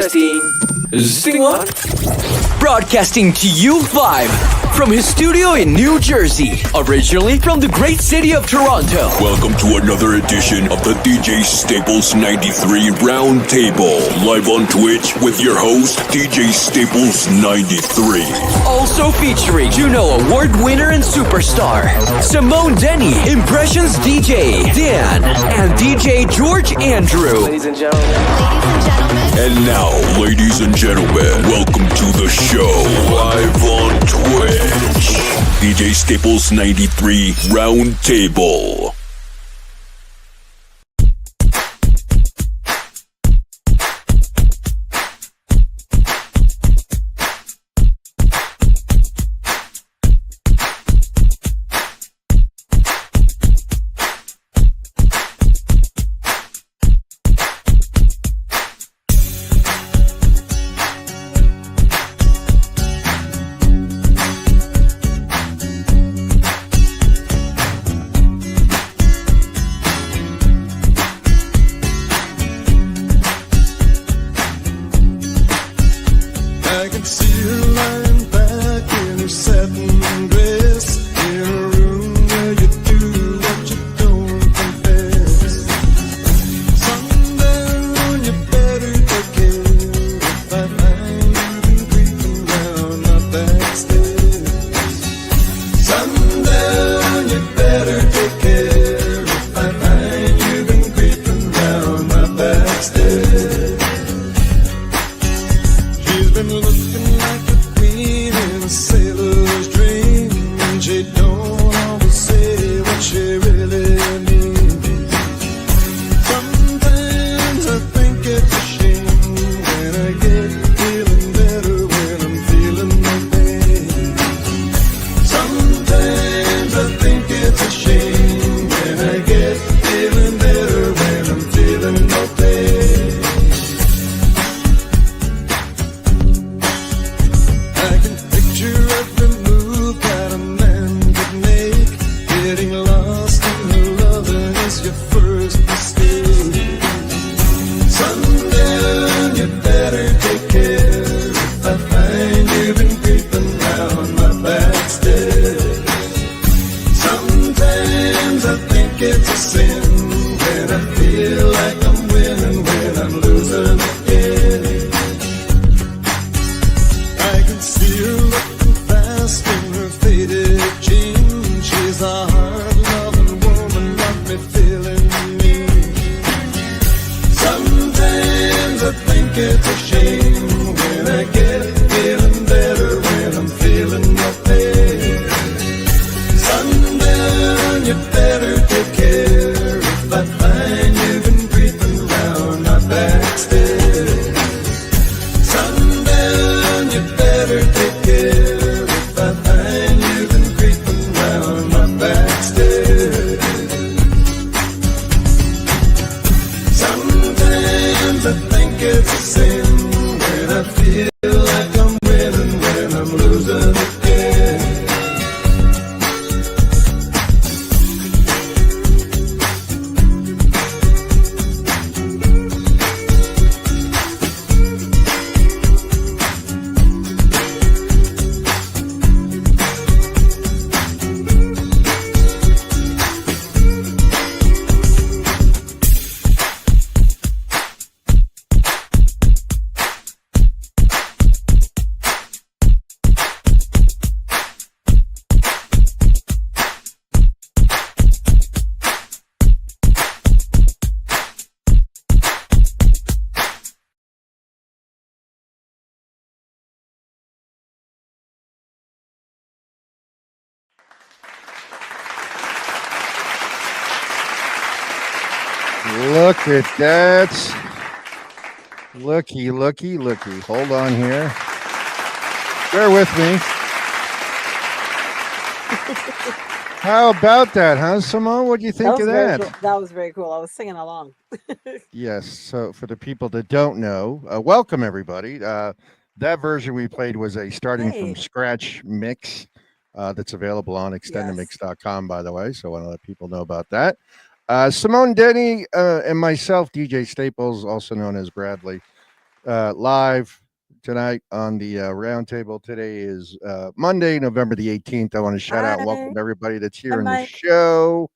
Testing. Sing on. Broadcasting to you live from his studio in New Jersey, originally from the great city of Toronto. Welcome to another edition of the DJ Staples 93 Roundtable, live on Twitch with your host, DJ Staples 93. Also featuring Juno Award winner and superstar, Simone Denny, Impressions DJ, Dan, and DJ George Andrew. Ladies and gentlemen. And now, ladies and gentlemen, welcome to the show, live on Twitch. DJ Staples 93 Roundtable. Look at that. Looky. Hold on here. Bear with me. How about that, huh, Simone? What do you think of that? Cool. That was very cool. I was singing along. Yes. So for the people that don't know, welcome, everybody. That version we played was a starting from scratch mix that's available on extendedmix.com, by the way. So I want to let people know about that. Simone Denny and myself, DJ Staples, also known as Bradley, live tonight on the roundtable. Today is Monday, November the 18th. I want to shout out and Hi. welcome everybody that's Hi, here in the Mike. show.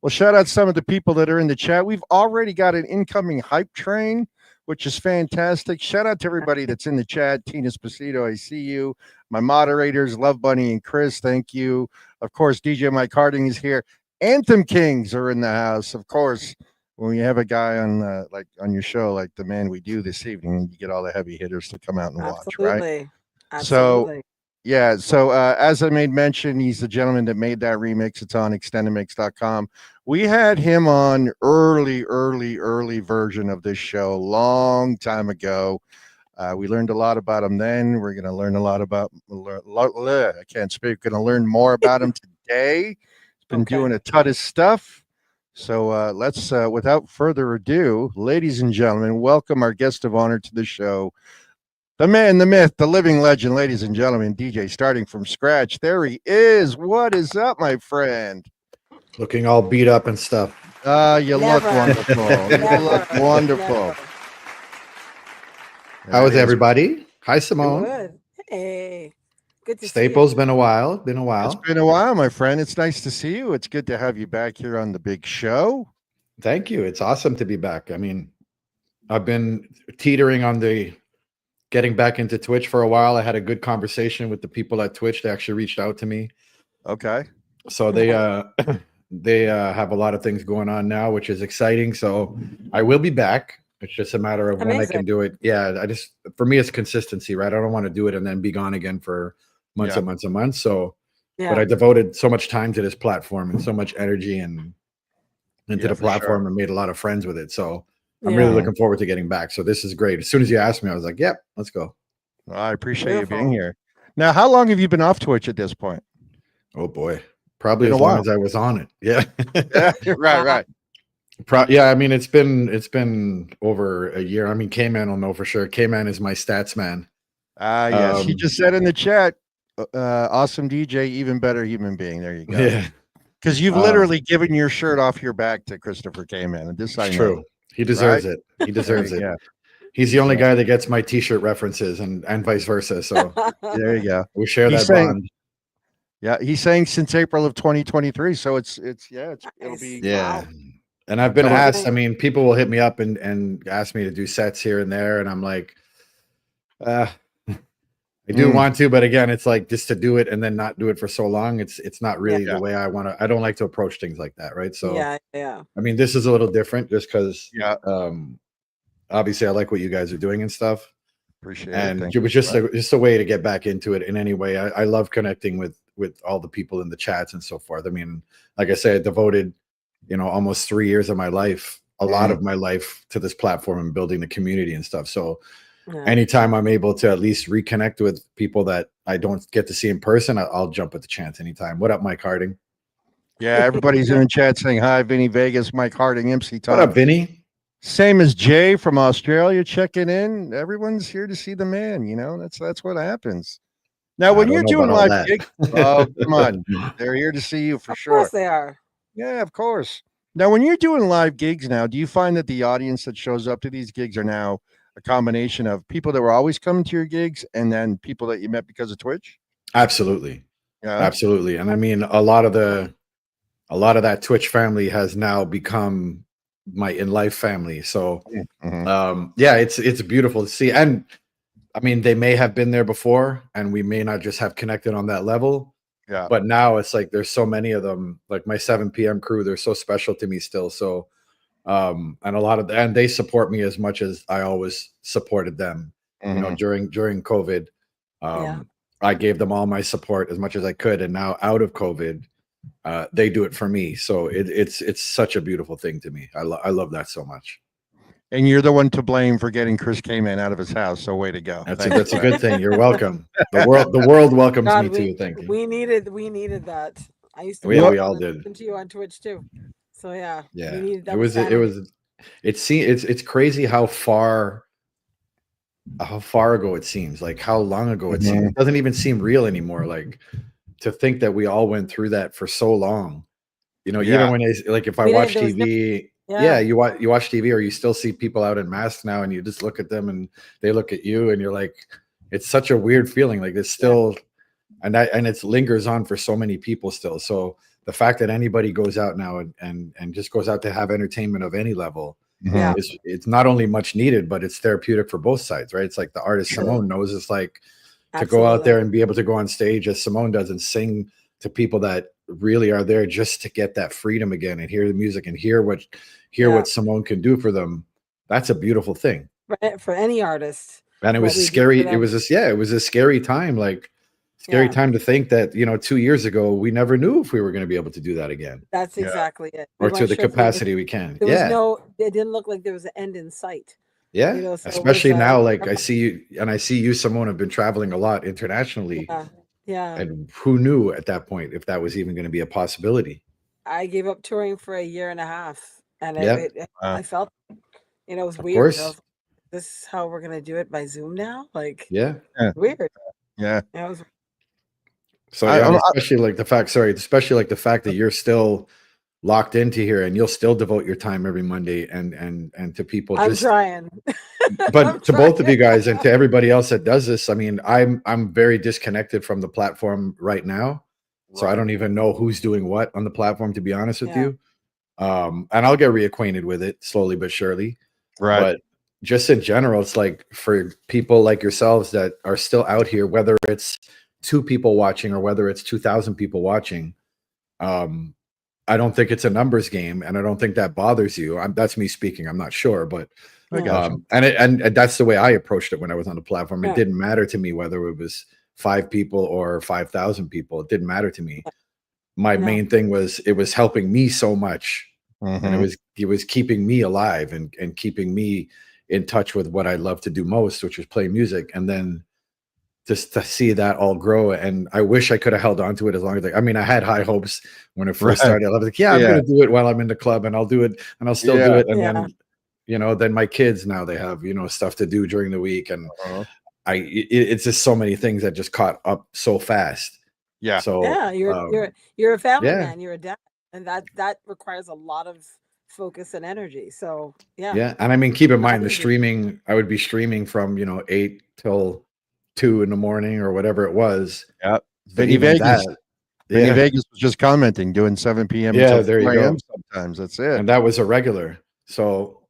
Well, shout out some of the people that are in the chat. We've already got an incoming hype train, which is fantastic. Shout out to everybody that's in the chat. Tina Spacito, I see you. My moderators, Love Bunny and Chris, thank you. Of course, DJ Mike Harding is here. Anthem Kings are in the house. Of course, when you have a guy on like on your show like the man we do this evening, you get all the heavy hitters to come out and watch, right? Absolutely. So Absolutely. yeah, so as I made mention, he's the gentleman that made that remix. It's on extendedmix.com. We had him on early version of this show long time ago. We learned a lot about him then. We're going to learn a lot about, I can't speak, going to learn more about him today. He's been Okay. doing a ton of stuff. So let's, without further ado, ladies and gentlemen, welcome our guest of honor to the show. The man, the myth, the living legend, ladies and gentlemen, DJ starting from scratch. There he is. What is up, my friend? Looking all beat up and stuff. You look Never. wonderful. You look Never. wonderful. Never. How is That is everybody? Hi, Simone. Good. Hey. Good to Staples, see been a while. Been a It's while. been a while, my friend. It's nice to see you. It's good to have you back here on the big show. Thank you. It's awesome to be back. I mean, I've been teetering on the getting back into Twitch for a while. I had a good conversation with the people at Twitch. They actually reached out to me. Okay. So they they have a lot of things going on now, which is exciting. So I will be back. It's just a matter of when I Amazing. can do it. Yeah, for me it's consistency, right? I don't want to do it and then be gone again for months Yeah. and months and months. So you. but Yeah. I devoted so much time to this platform and so much energy and into Yeah, the for platform sure. and made a lot of friends with it. So I'm Yeah. really looking forward to getting back. So this is great. As soon as you asked me, I was like, yep, let's go. Well, I appreciate you being Beautiful. here. Now, how long have you been off Twitch at this point? Oh boy. Probably Been a as long while. as I was on it. Yeah. Yeah, right. Yeah, I mean it's been over a year. I mean, K-Man will know for sure. K-Man is my stats man. Yes. He Um, just said in the chat, awesome DJ, even better human being. There you go. Yeah, Because you've Um, literally given your shirt off your back to Christopher K-Man. And this I it's know. true. He deserves it. He deserves There you it. go. He's the only Yeah. guy that gets my t-shirt references and vice versa. So There you go. we share He's that saying- bond. Yeah, he's saying since April of 2023. So it'll Nice. be Yeah. Wow. And I've been So- asked, I mean, people will hit me up and ask me to do sets here and there. And I'm like, I do want to, but again, it's like just to do it and then not do it for so long. It's not really Yeah. the way I want to. I don't like to approach things like that. Right. So, Yeah. I mean, this is a little different just because, Yeah. obviously I like what you guys are doing and stuff. Appreciate And it. it was just a way to get back into it in any way. I love connecting with all the people in the chats and so forth. I mean, like I said, I devoted, almost 3 years of my life, a lot of my life to this platform and building the community and stuff. So Yeah. anytime I'm able to at least reconnect with people that I don't get to see in person, I'll jump at the chance anytime. What up, Mike Harding? Yeah, everybody's in the chat saying hi, Vinny Vegas, Mike Harding, MC Tom. What up, Vinny? Same as Jay from Australia checking in. Everyone's here to see the man. That's what happens. Now, when I you're don't know doing about all live that. gigs, oh come on, they're here to see you for Of sure. course they are. Yeah, of course. Now, when you're doing live gigs now, do you find that the audience that shows up to these gigs are now a combination of people that were always coming to your gigs and then people that you met because of Twitch? Absolutely. Yeah. Absolutely. And I mean, a lot of that Twitch family has now become my in life family. So Mhm. yeah, it's beautiful to see. And I mean, they may have been there before and we may not just have connected on that level. Yeah. But now it's like there's so many of them, like my 7 p.m. crew, they're so special to me still. So and and they support me as much as I always supported them. Mhm. During COVID. Yeah. I gave them all my support as much as I could. And now out of COVID, they do it for me. So it's such a beautiful thing to me. I love that so much. And you're the one to blame for getting Chris K-Man out of his house. So way to go. That's Thank a you. good thing. You're welcome. The world welcomes God, me too. Thank you. we needed that. I used to We watch all and did. listen to you on Twitch too. So yeah. Yeah. We needed that It's crazy how far ago it seems, like how long ago it seems. It doesn't even seem real anymore. Like to think that we all went through that for so long. Yeah. Even when like if I We watch didn't- there was TV, yeah, you watch TV, or you still see people out in masks now, and you just look at them and they look at you, and you're like, it's such a weird feeling. Like it's still, and it lingers on for so many people still. So the fact that anybody goes out now and just goes out to have entertainment of any level, Yeah. it's not only much needed, but it's therapeutic for both sides, right? It's like the artist True. Simone knows, it's like to go out there and be able to go on stage as Simone does and sing to people that really are there just to get that freedom again and hear the music and hear what Simone can do for them. That's a beautiful thing for any artist. And it was scary. It was a scary time, like time to think that, 2 years ago, we never knew if we were going to be able to do that again. That's exactly it. Or to the capacity we can. It didn't look like there was an end in sight. Yeah. So especially now, like I see you, Simone, have been traveling a lot internationally. Yeah. And who knew at that point if that was even going to be a possibility? I gave up touring for a year and a half. And I felt, it was weird. Of course. This is how we're going to do it by Zoom now? Like, weird. Yeah. So especially like the fact that you're still locked into here and you'll still devote your time every Monday and to people. I'm trying. But to both of you guys and to everybody else that does this, I mean, I'm very disconnected from the platform right now. So I don't even know who's doing what on the platform, to be honest with you. And I'll get reacquainted with it slowly but surely. Right. But just in general, it's like for people like yourselves that are still out here, whether it's 2 people watching or whether it's 2,000 people watching, I don't think it's a numbers game, and I don't think that bothers you. That's me speaking. I'm not sure, but I got you. And that's the way I approached it when I was on the platform. It didn't matter to me whether it was 5 people or 5,000 people. It didn't matter to me. My main thing was it was helping me so much, and it was keeping me alive and keeping me in touch with what I love to do most, which was play music. And then just to see that all grow. And I wish I could have held on to it as long as I had high hopes when it first started. I was like, I'm going to do it while I'm in the club, and I'll do it and I'll still do it. And then, then my kids, now they have, stuff to do during the week. And it's just so many things that just caught up so fast. Yeah. So you're a family man, you're a dad, and that requires a lot of focus and energy. So and I mean, keep in mind the streaming. I would be streaming from 8 till 2 in the morning or whatever it was. Vinny Vegas. Vinny Vegas was just commenting, doing 7 p.m. Yeah, there you go. Sometimes that's it. And that was a regular. So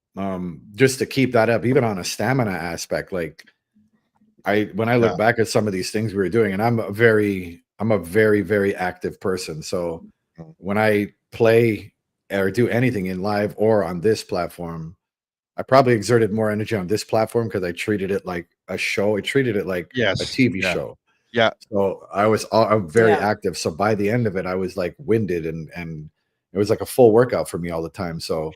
just to keep that up, even on a stamina aspect, like when I look back at some of these things we were doing, and I'm a very, very active person. So when I play or do anything in live or on this platform, I probably exerted more energy on this platform because I treated it like a show. I treated it like a TV show. Yeah. So I'm very active. So by the end of it, I was like winded and it was like a full workout for me all the time. So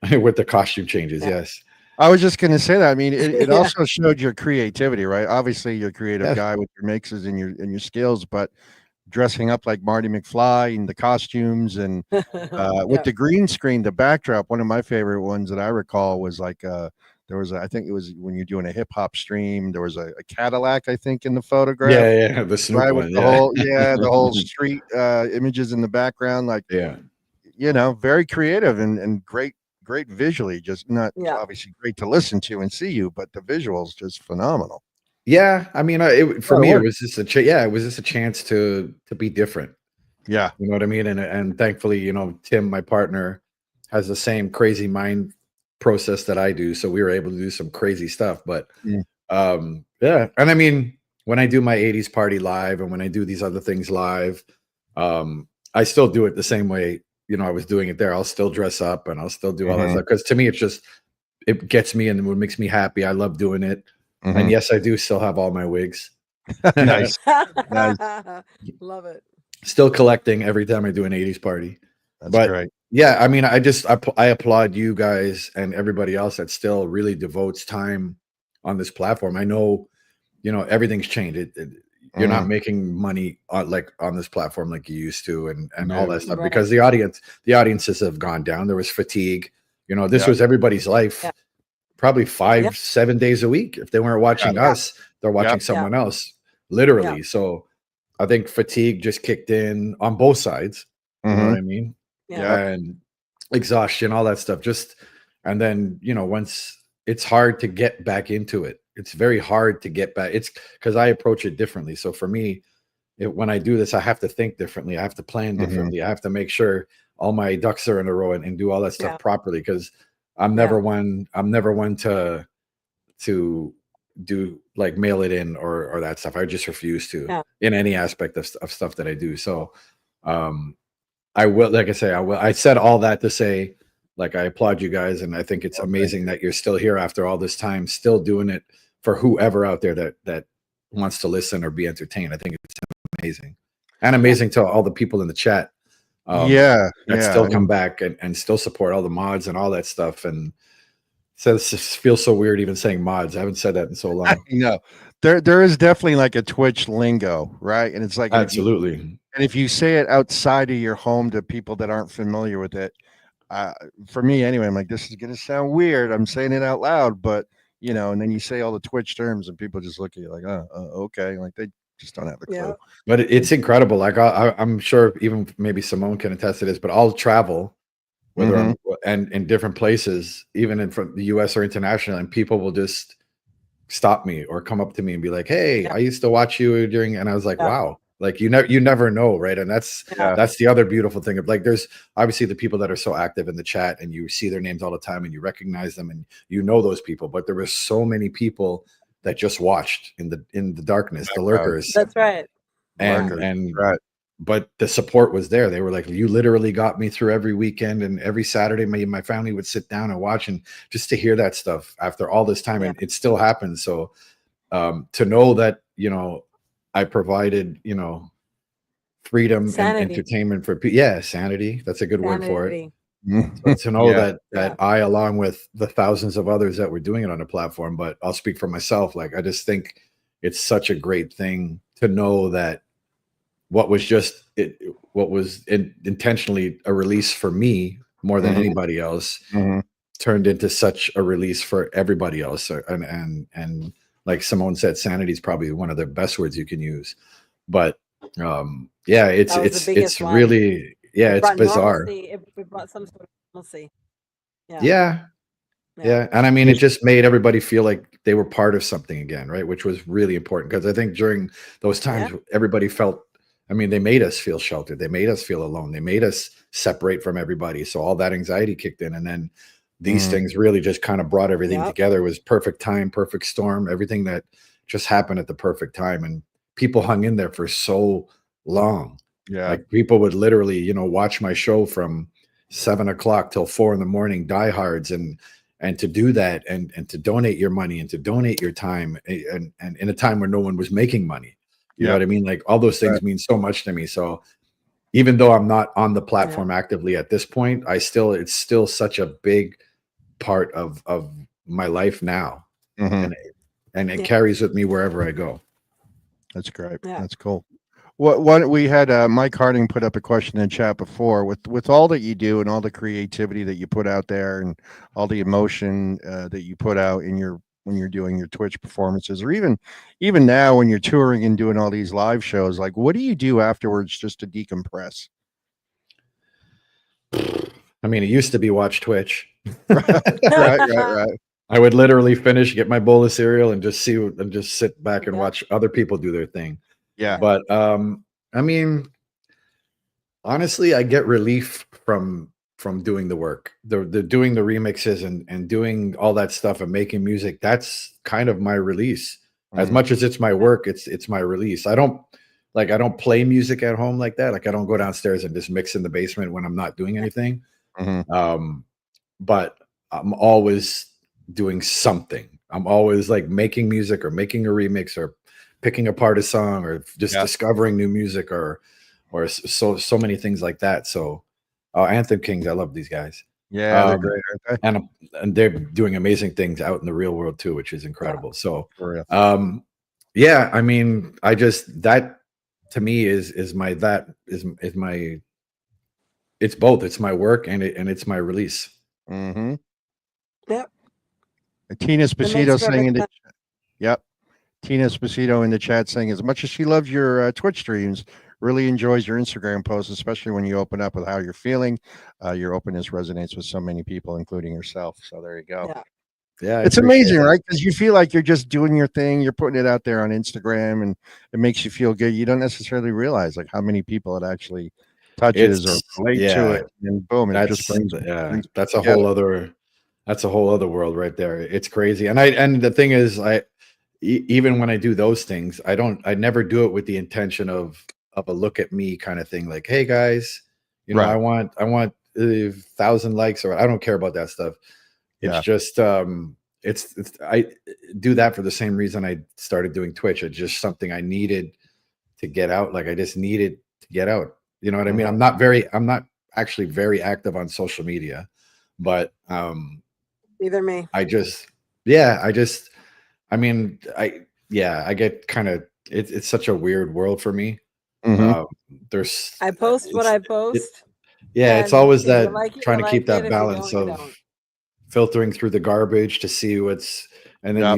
with the costume changes. Yes. I was just going to say that. I mean, it also showed your creativity, right? Obviously you're a creative guy with your mixes and your skills, but dressing up like Marty McFly and the costumes and with the green screen, the backdrop. One of my favorite ones that I recall was like there was I think it was when you're doing a hip hop stream. There was a Cadillac, I think, in the photograph. Yeah, the Snoop one. The whole street images in the background. Like very creative and great visually. Just not obviously great to listen to and see you, but the visuals just phenomenal. Yeah, I mean, for me, it was just it was just a chance to be different. Yeah, you know what I mean. And thankfully, Tim, my partner, has the same crazy mind process that I do, so we were able to do some crazy stuff. But and I mean, when I do my '80s party live, and when I do these other things live, I still do it the same way. I was doing it there. I'll still dress up and I'll still do all that stuff because to me, it gets me and it makes me happy. I love doing it. And yes, I do still have all my wigs. Nice. Love it. Still collecting every time I do an 80s party. That's great. Yeah, I mean, I applaud you guys and everybody else that still really devotes time on this platform. I know, everything's changed. You're not making money on this platform like you used to and all that stuff because the audiences have gone down. There was fatigue. This was everybody's life. Yeah. Probably 5-7 days a week. If they weren't watching us, they're watching someone else, literally. Yeah. So I think fatigue just kicked in on both sides. You know what I mean? Yeah. And exhaustion, all that stuff. Just and then once it's hard to get back into it. It's very hard to get back. It's because I approach it differently. So for me, when I do this, I have to think differently. I have to plan differently. I have to make sure all my ducks are in a row and do all that stuff properly. Because I'm never one. I'm never one to do like mail it in or that stuff. I just refuse to in any aspect of stuff that I do. So I will, like I say, I said all that to say, like, I applaud you guys, and I think it's amazing that you're still here after all this time, still doing it for whoever out there that wants to listen or be entertained. I think it's amazing, and amazing to all the people in the chat. That still come back and still support all the mods and all that stuff. And so it feels so weird even saying mods. I haven't said that in so long. There is definitely like a Twitch lingo, right? And it's like absolutely. And if you say it outside of your home to people that aren't familiar with it, for me anyway, I'm like, this is going to sound weird. I'm saying it out loud, but and then you say all the Twitch terms and people just look at you like, okay. Like they just don't have a clue. But it's incredible. Like I'm sure even maybe Simone can attest to this, but I'll travel whether I'm and in different places, even from the US or international, and people will just stop me or come up to me and be like, hey, I used to watch you during, and I was like, wow. Like you never know, right? And that's the other beautiful thing of, like, there's obviously the people that are so active in the chat and you see their names all the time and you recognize them and those people, but there were so many people that just watched in the darkness, the lurkers. That's right. But the support was there. They were like, you literally got me through every weekend, and every Saturday my family would sit down and watch, and just to hear that stuff after all this time, and it still happens. So to know that I provided, freedom and entertainment for people. Sanity. That's a good word for it. So to know that I, along with the thousands of others that were doing it on the platform, but I'll speak for myself. Like, I just think it's such a great thing to know that what was intentionally a release for me more than anybody else turned into such a release for everybody else. And like Simone said, sanity is probably one of the best words you can use. But it's really, it's bizarre. It brought some sort of normalcy. Yeah. And I mean, it just made everybody feel like they were part of something again, right? Which was really important, because I think during those times, everybody felt, I mean, they made us feel sheltered. They made us feel alone. They made us separate from everybody. So all that anxiety kicked in. And then these things really just kind of brought everything together. It was perfect time, perfect storm, everything that just happened at the perfect time. And people hung in there for so long. Like, people would literally, watch my show from 7 o'clock till 4 a.m, diehards, and to do that and to donate your money and to donate your time, and in a time where no one was making money. You know what I mean? Like, all those things mean so much to me. So even though I'm not on the platform actively at this point, it's still such a big part of my life now. And it carries with me wherever I go. That's great. That's cool. What we had Mike Harding put up a question in chat before, with all that you do and all the creativity that you put out there and all the emotion that you put out when you're doing your Twitch performances, or even now when you're touring and doing all these live shows, like, what do you do afterwards just to decompress? I mean, it used to be watch Twitch. Right. I would literally finish, get my bowl of cereal, and just sit back and watch other people do their thing. But I mean, honestly, I get relief from doing the work, the doing the remixes and doing all that stuff and making music. That's kind of my release. As much as it's my work, it's my release. I don't play music at home like that. Like, I don't go downstairs and just mix in the basement when I'm not doing anything. But I'm always doing something. I'm always like making music or making a remix or picking apart a song or just discovering new music or so many things like that. So Anthem Kings, I love these guys. They're great, aren't they? And they're doing amazing things out in the real world too, which is incredible. So I mean, I just, that to me is my it's both. It's my work and it's my release. Tina Spacito saying in the Tina Spacito in the chat saying, as much as she loves your Twitch streams, really enjoys your Instagram posts, especially when you open up with how you're feeling. Your openness resonates with so many people, including yourself. So there you go. Yeah. Yeah, I It's appreciate amazing, that. right? Because you feel like you're just doing your thing, you're putting it out there on Instagram, and it makes you feel good. You don't necessarily realize like how many people it actually touches or It's relate to yeah, it, and boom, it just brings yeah, people that's a together. whole other world right there. It's crazy. And the thing is, even when I do those things, I never do it with the intention of a look at me kind of thing. Like, hey guys, Right. I want 1,000 likes, or I don't care about that stuff. It's Yeah. just I do that for the same reason I started doing Twitch. It's just something I needed to get out. Like I just needed to get out. You know what I mean? Mhm. I'm not actually very active on social media, but Either me. I just yeah, I mean, I get kind of it's such a weird world for me. Mhm. Um, there's I post what I it, post, yeah, it's and always if you that like it, trying you to keep like it. that If you balance don't, you of don't. filtering through the garbage to see what's, and then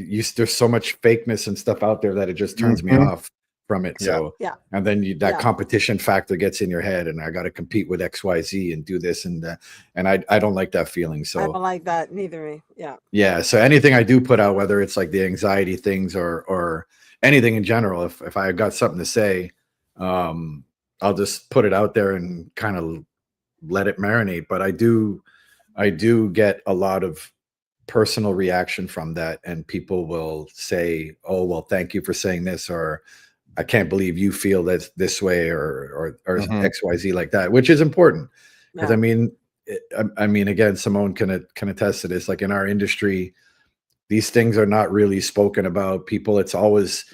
Yep. there's so much fakeness and stuff out there that it just turns me Mhm. off from it. Yeah. So Yeah. and then that Yeah. competition factor gets in your head, and I got to compete with XYZ and do this and that, and I don't like that feeling. I So don't like that. Neither me. Yeah. yeah, so anything I do put out, whether it's like the anxiety things or anything in general, if I got something to say, um, I'll just put it out there and kind of let it marinate. But I do get a lot of personal reaction from that, and people will say, "Oh, well, thank you for saying this," or "I can't believe you feel this way," or Mhm. XYZ like that, which is important because Yeah. I mean, I mean, again, Simone can attest to this. Like in our industry, these things are not really spoken about. People, it's always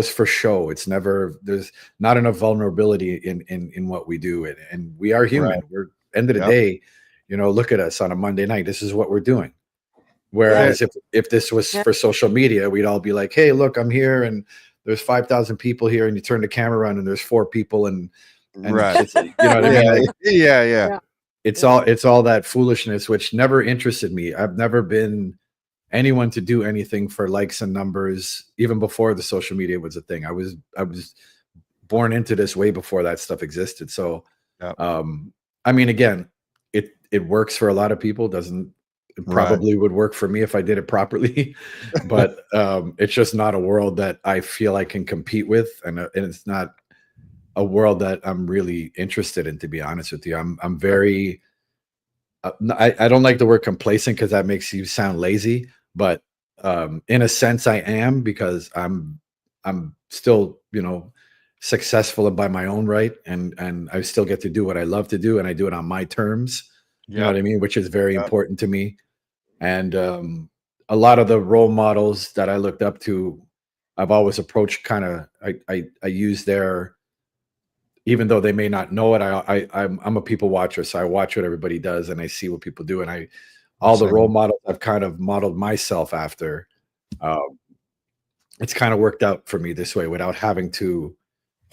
for show. It's never there's not enough vulnerability in what we do, and we are human. Right. We're end of the Yep. day, look at us on a Monday night. This is what we're doing. Yeah. Whereas if this was Yeah. for social media, we'd all be like, "Hey, look, I'm here, and there's 5,000 people here," and you turn the camera on, and there's 4 people, and Right. it's you know what I mean? Yeah. Like Yeah. Yeah. Yeah. it's all that foolishness, which never interested me. I've never been anyone to do anything for likes and numbers, even before the social media was a thing. I was born into this way before that stuff existed. So, Yep. I mean, again, it works for a lot of people. Doesn't it Right. probably would work for me if I did it properly, but it's just not a world that I feel I can compete with, and it's not a world that I'm really interested in. To be honest with you, I'm very I don't like the word complacent because that makes you sound lazy, but in a sense, I am because I'm still successful by my own right, and I still get to do what I love to do, and I do it on my terms. You know Yep. what I mean? Which is very Yep. important to me. And a lot of the role models that I looked up to, I've always approached kind of I use their, even though they may not know it, I'm a people watcher, so I watch what everybody does and I see what people do, and all the role Same. models I've kind of modeled myself after. Um, it's kind of worked out for me this way without having to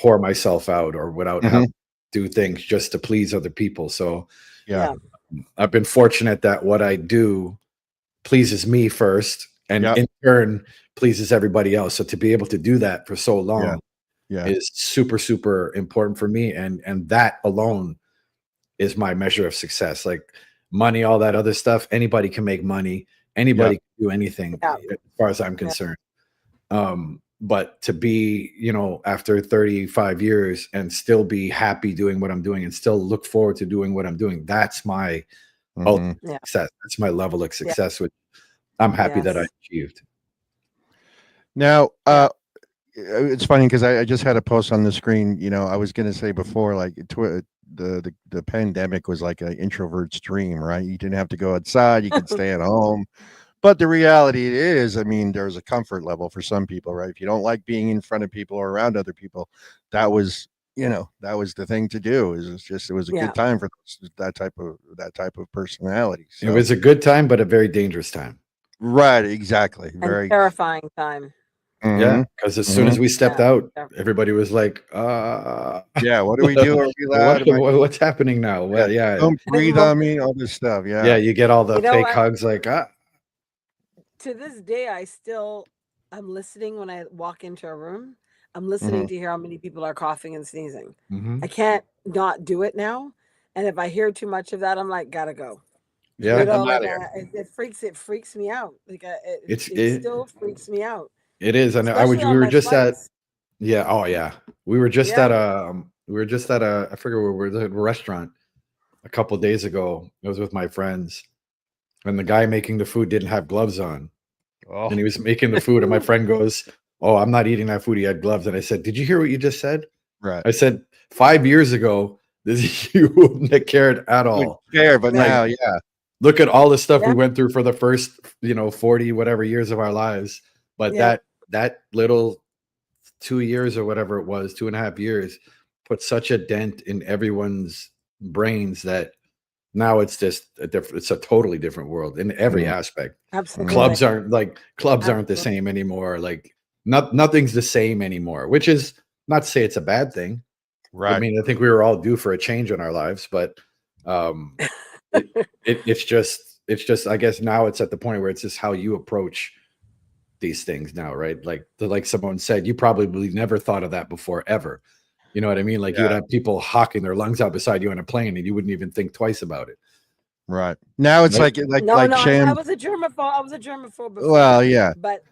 whore myself out or without having Mhm. to do things just to please other people. So Yeah. Yeah. I've been fortunate that what I do pleases me first, and Yep. in turn pleases everybody else. So to be able to do that for so Yeah. long Yeah. is super super important for me, and that alone is my measure of success. Like money, all that other stuff, anybody can make money, Yep. anybody can do anything Yeah. as far as I'm Yeah. concerned. But to be, after 35 years and still be happy doing what I'm doing and still look forward to doing what I'm doing, that's my ultimate Mhm. Yeah. success. That's my level of Yeah. success, which I'm happy that I Yes. achieved. Now, Yeah. it's funny because I just had a post on the screen. I was going to say before, like the pandemic was like an introvert's dream, right? You didn't have to go outside; you could stay at home. But the reality is, I mean, there's a comfort level for some people, right? If you don't like being in front of people or around other people, that was, that was the thing to do. It was a Yeah. good time for that type of personality. It So, was a good time, but a very dangerous time. right, exactly, And very. terrifying time. Yeah, Mhm, because as soon as mhm. we stepped Yeah. out, Yeah. everybody was like, Yeah. What do we do? Are we loud? Am I? what's happening now? Yeah. Well, yeah, Don't I breathe love, on me. All this stuff. yeah, Yeah. you get all the you know fake what? hugs, like, To this day, I'm listening when I walk into a room. I'm listening to hear how many people are coughing and sneezing. Mhm. I can't not do it now. And if I hear too much of that, I'm like, gotta go. Yeah. You know, I'm like outta here. it freaks me out. Like It's it it still freaks me out, it is. And especially we on were my just at, flights. yeah, oh yeah. We were just Yeah. at I forget where we were at a restaurant a couple days ago. I was with my friends, and the guy making the food didn't have gloves on. Oh, And he was making the food, and my friend goes, "Oh, I'm not eating that food. He had gloves." And I said, "Did you hear what you just said?" right. I said, "5 years ago, this you wouldn't have cared at Wouldn't all. care, but Like, now, yeah, look at all the stuff we Yeah. went through for the first, 40 whatever years of our lives. But Yeah. that little 2 years or whatever it was, 2.5 years, put such a dent in everyone's brains that now it's just it's a totally different world in every Mhm. aspect. Absolutely. Clubs aren't the same anymore. Like nothing's the same anymore, which is not to say it's a bad thing. I right. mean, I think we were all due for a change in our lives, but it, it's just I guess now it's at the point where it's just how you approach these things now, right? Like someone said, you probably never thought of that before ever. You know what I mean? Like you would Yeah, have people hawking their lungs out beside you on a plane, and you wouldn't even think twice about it. right. Now it's Right? No, no, I sham. was a germaphobe. I was a germaphobe Well, before, yeah, but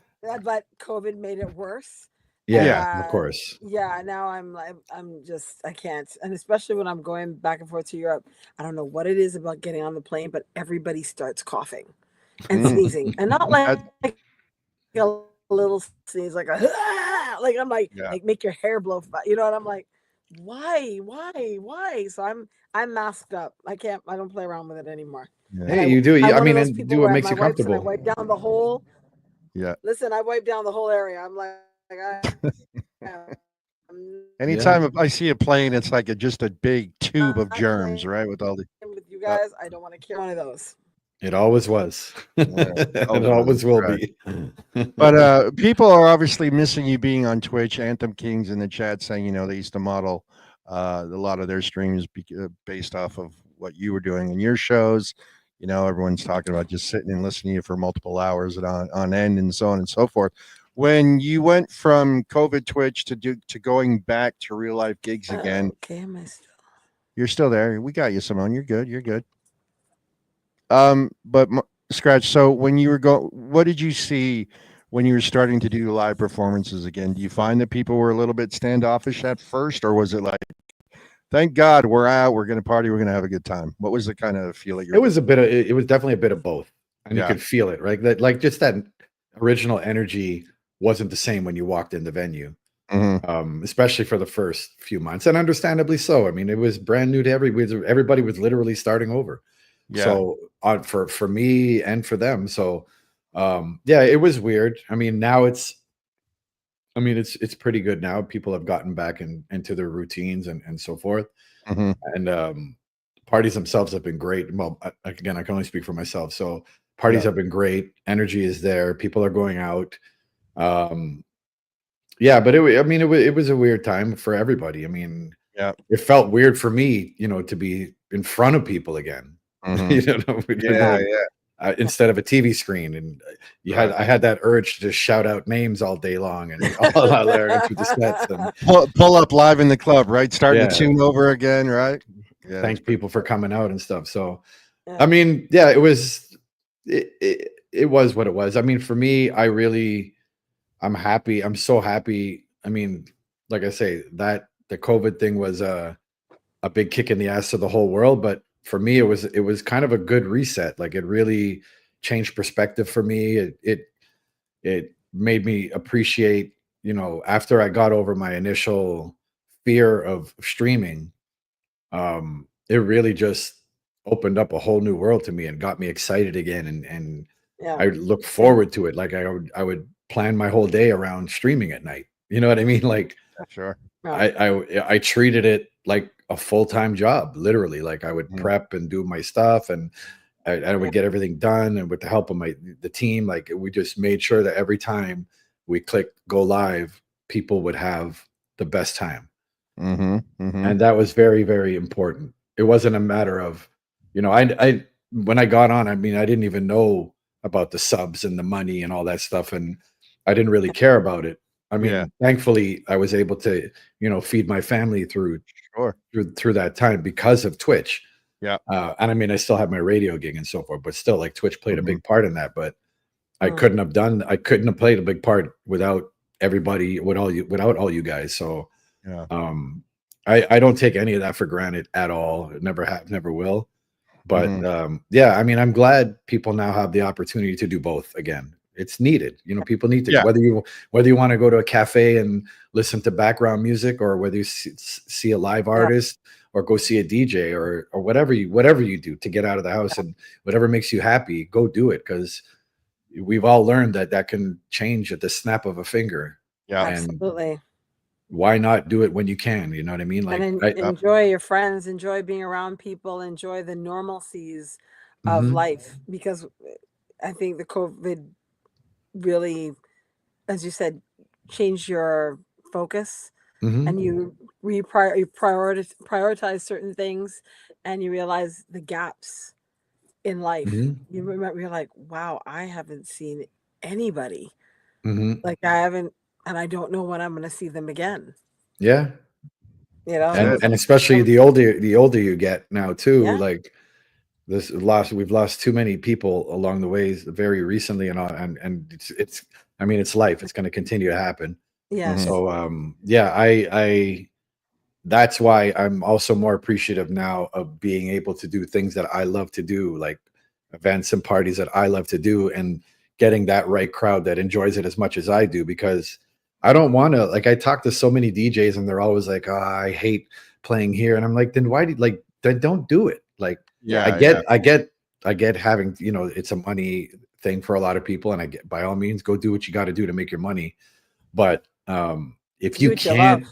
COVID made it worse. And Yeah, yeah, of course. yeah, now I'm just I can't. And especially when I'm going back and forth to Europe, I don't know what it is about getting on the plane, but everybody starts coughing and Mm. sneezing. And not That, like a little sneeze, like a like I'm yeah, like make your hair blow, you know. And I'm like, why? So I'm masked up. I don't play around with it anymore. yeah, And Hey, you do. I'm I one of mean, those and people do what where makes my you wipes and I comfortable. wipe down the whole. yeah. Listen, I wipe down the whole area. I'm like I'm Yeah. Anytime I see a plane, it's like just a big tube of not germs, playing right? With all the, with you uh, guys. I don't want to carry one of those. It always was. yeah, It always was, always will right. be. But people are obviously missing you being on Twitch. Anthem Kings in the chat saying, they used to model a lot of their streams based off of what you were doing in your shows. Everyone's talking about just sitting and listening to you for multiple hours and on end and so on and so forth. When you went from COVID Twitch to going back to real life gigs again, Okay, am I still? you're still there. We got you, Simone. You're good. You're good. But Scratch. So when you were what did you see when you were starting to do live performances again? Do you find that people were a little bit standoffish at first, or was it like, thank God we're out, we're going to party, we're going to have a good time? What was the kind of feeling? It was it was definitely a bit of both, and you Yeah. could feel it, right? That like just that original energy wasn't the same when you walked in the venue, especially for the first few months, and understandably so. I mean, it was brand new to everybody was literally starting over. Yeah. So for me and for them, so yeah, it was weird. I mean, now it's pretty good now. People have gotten back into their routines and so forth, and parties themselves have been great. Well, again, I can only speak for myself. So parties Yeah. have been great. Energy is there. People are going out. Yeah, but it was a weird time for everybody. I mean, Yeah. it felt weird for me, to be in front of people again. Yeah. Yeah. Instead of a TV screen, and Right. I had that urge to just shout out names all day long and all out there through the sets and Pull up live in the club, right? Starting Yeah. to tune over again, right? Yeah. thank people for coming out and stuff. So, Yeah. I mean, yeah, it was what it was. I mean, for me, I'm happy. I'm so happy. I mean, like I say, that the COVID thing was a big kick in the ass to the whole world, but for me, it was kind of a good reset. Like it really changed perspective for me. It made me appreciate, after I got over my initial fear of streaming, it really just opened up a whole new world to me and got me excited again. And Yeah. I look forward to it. Like I would plan my whole day around streaming at night. You know what I mean? Like Sure. I treated it like a full-time job, literally. Like I would prep and do my stuff, and I would get everything done. And with the help of the team, like we just made sure that every time we clicked go live, people would have the best time. And that was very, very important. It wasn't a matter of, I when I got on, I mean, I didn't even know about the subs and the money and all that stuff, and I didn't really care about it I mean, Yeah. thankfully, I was able to, feed my family through Sure. through that time because of Twitch. Yeah. And I mean, I still have my radio gig and so forth, but still, like Twitch played a Mhm. big part in that. But I Mm. couldn't have played a big part without everybody, without all you guys. So, Yeah. I don't take any of that for granted at all. Never have, never will. But Mhm. yeah, I mean, I'm glad people now have the opportunity to do both again. It's needed. People need to, Yeah. whether you want to go to a cafe and listen to background music, or whether you see a live Yeah. artist, or go see a DJ, or whatever you do to get out of the house, and whatever makes you happy, go do it, because we've all learned that can change at the snap of a finger. Yeah. And Absolutely. why not do it when you can? You know what I mean? Like, And enjoy your friends, enjoy being around people, enjoy the normalcies of Mhm, life, because I think the COVID really, as you said, changed your focus, mhm, and you prioritize certain things, and you realize the gaps in life. mhm, You remember, you're like, wow, I haven't seen anybody. mhm. Like, I haven't, and I don't know when I'm going to see them again. Yeah. That's And it. It's especially the older you get now too, yeah, like we've lost too many people along the ways very recently, and all, and it's I mean, it's life. It's going to continue to happen. Mhm. yes, So yeah, I that's why I'm also more appreciative now of being able to do things that I love to do, like events and parties that I love to do, and getting that right crowd that enjoys it as much as I do. Because I don't want to, like, I talk to so many DJs and they're always like, oh, I hate playing here. And I'm like, then why do, like, then don't do it. Like, yeah, I Yeah. get, Yeah. I get having, it's a money thing for a lot of people. And I get, by all means, go do what you got to do to make your money. But if do you what you love. can't,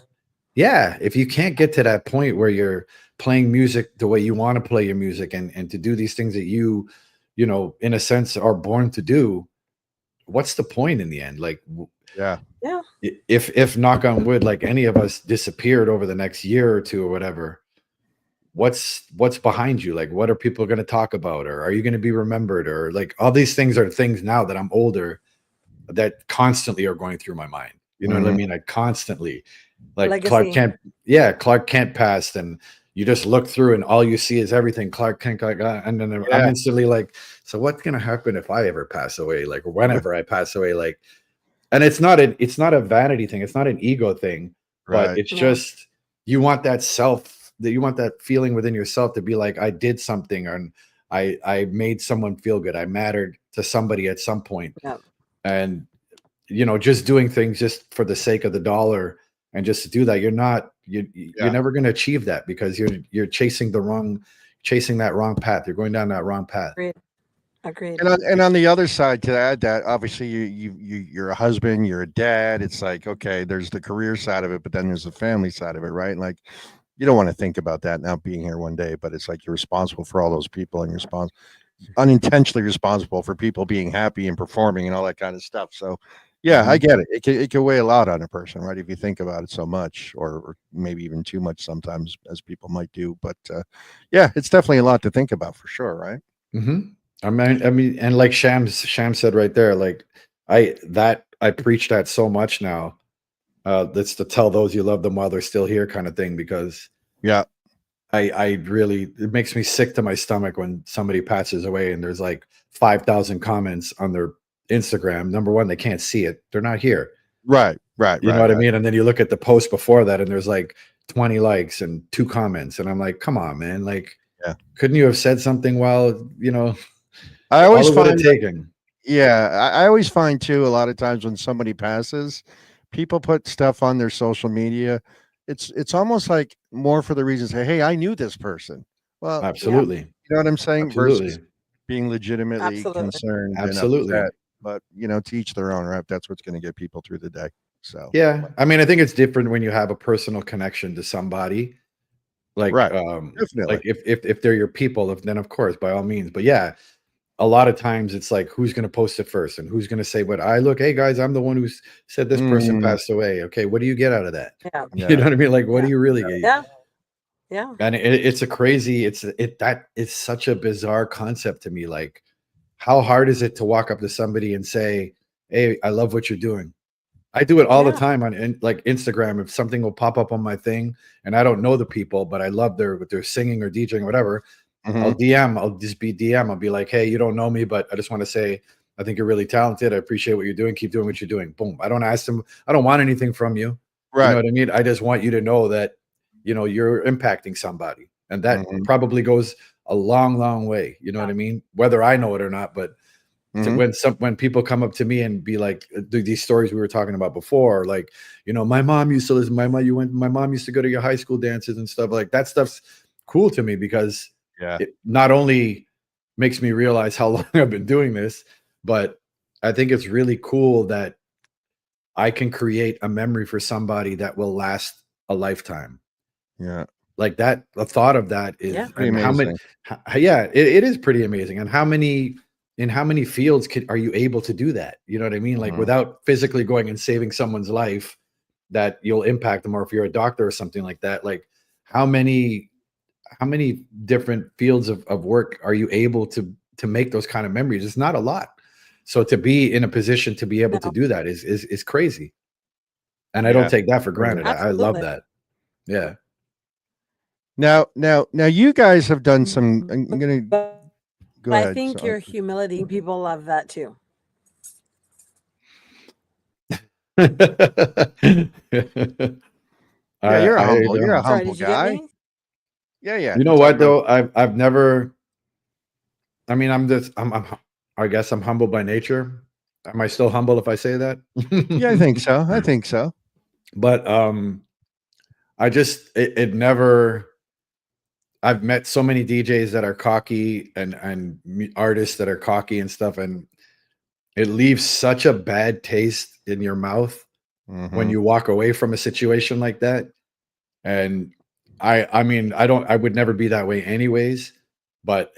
yeah, if you can't get to that point where you're playing music the way you want to play your music, and to do these things that in a sense are born to do, what's the point in the end? Like, Yeah. Yeah, if knock on wood, like any of us disappeared over the next year or two or whatever, what's behind you? Like, what are people going to talk about, or are you going to be remembered, or like all these things are things now that I'm older that constantly are going through my mind. You know what I Mhm. mean? Like, constantly, like legacy. Clark Kent passed, and you just look through and all you see is everything Clark Kent got, and then I'm Yeah. instantly like, so what's gonna happen if I ever pass away? Like, whenever I pass away, like, and it's not a vanity thing, it's not an ego thing, but Right. it's No, just you want that feeling within yourself to be like, I did something, and I made someone feel good. I mattered to somebody at some point. no, And just doing things just for the sake of the dollar, and just to do that, you're Yeah. never going to achieve that, because you're chasing that wrong path. You're going down that wrong path. agreed, agreed. And on the other side, to add that, obviously you're a husband, you're a dad. It's like, okay, there's the career side of it, but then there's the family side of it, right? Like, you don't want to think about that now being here one day, but it's like you're responsible for all those people, and you're unintentionally responsible for people being happy and performing and all that kind of stuff. So yeah, I Mhm. get it. It can weigh a lot on a person, right? If you think about it so much, or maybe even too much sometimes, as people might do. But yeah, it's definitely a lot to think about for sure, right? Mhm. I mean, and like Sham said right there, like, I preach that so much now. That's to tell those you love them while they're still here, kind of thing, because Yeah. I really, it makes me sick to my stomach when somebody passes away and there's like 5,000 comments on their Instagram. Number one, they can't see it. They're not here. Right. Right. You know Right. what I Right. mean? And then you look at the post before that and there's like 20 likes and 2 comments. And I'm like, come on, man. Like, Yeah. couldn't you have said something while, I all always it would have find taken? Yeah, I always find too, a lot of times when somebody passes, people put stuff on their social media. It's almost like more for the reason, say, hey, I knew this person. Well, Yeah, Absolutely. you know what I'm saying? Versus Absolutely. being legitimately absolutely. concerned and Absolutely. upset. But to each their own, right? That's what's going to get people through the day. So Yeah. I mean, I think it's different when you have a personal connection to somebody. Like, right, definitely. if they're your people, then of course, by all means. But yeah, a lot of times it's like, who's going to post it first, and who's going to say what? Hey guys, I'm the one who said this person Mm, passed away. Okay, what do you get out of that? Yeah, You yeah, know what I mean? Like, what yeah, do you really get? yeah, yeah. And it's a crazy, it's such a bizarre concept to me. Like, how hard is it to walk up to somebody and say, hey, I love what you're doing? I do it all the Yeah. time on like Instagram. If something will pop up on my thing and I don't know the people, but I love what they're singing or DJing or whatever, I'll DM. I'll just be DM. I'll be like, hey, you don't know me, but I just want to say I think you're really talented. I appreciate what you're doing. Keep doing what you're doing. Boom. I don't ask them. I don't want anything from you. You know Right. what I mean? I just want you to know that, you're impacting somebody. And that probably goes a long, long way. You know what I mean? Whether I know it or not, but when people come up to me and be like, these stories we were talking about before, like, my mom used to listen, my mom used to go to your high school dances and stuff, like that stuff's cool to me because it not only makes me realize how long I've been doing this, but I think it's really cool that I can create a memory for somebody that will last a lifetime. Yeah. Like that, the thought of that is Pretty and how many, amazing. it is pretty amazing. And in how many fields are you able to do that? You know what I mean? Like without physically going and saving someone's life, that you'll impact them. Or if you're a doctor or something like that, like how many different fields of work are you able to make those kind of memories? It's not a lot. So to be in a position to be able to do that is crazy. And I don't take that for granted. I love that. Yeah. Now, you guys have done some. I'm gonna go ahead. I think your humility, people love that too. Yeah, you're humble. You're a Sorry, humble did you get guy. me? Yeah. You know what though? I've never. I mean, I guess I'm humble by nature. Am I still humble if I say that? Yeah, I think so. I think so. But I just it never. I've met so many DJs that are cocky and artists that are cocky and stuff, and it leaves such a bad taste in your mouth when you walk away from a situation like that. And I mean, I would never be that way anyways, but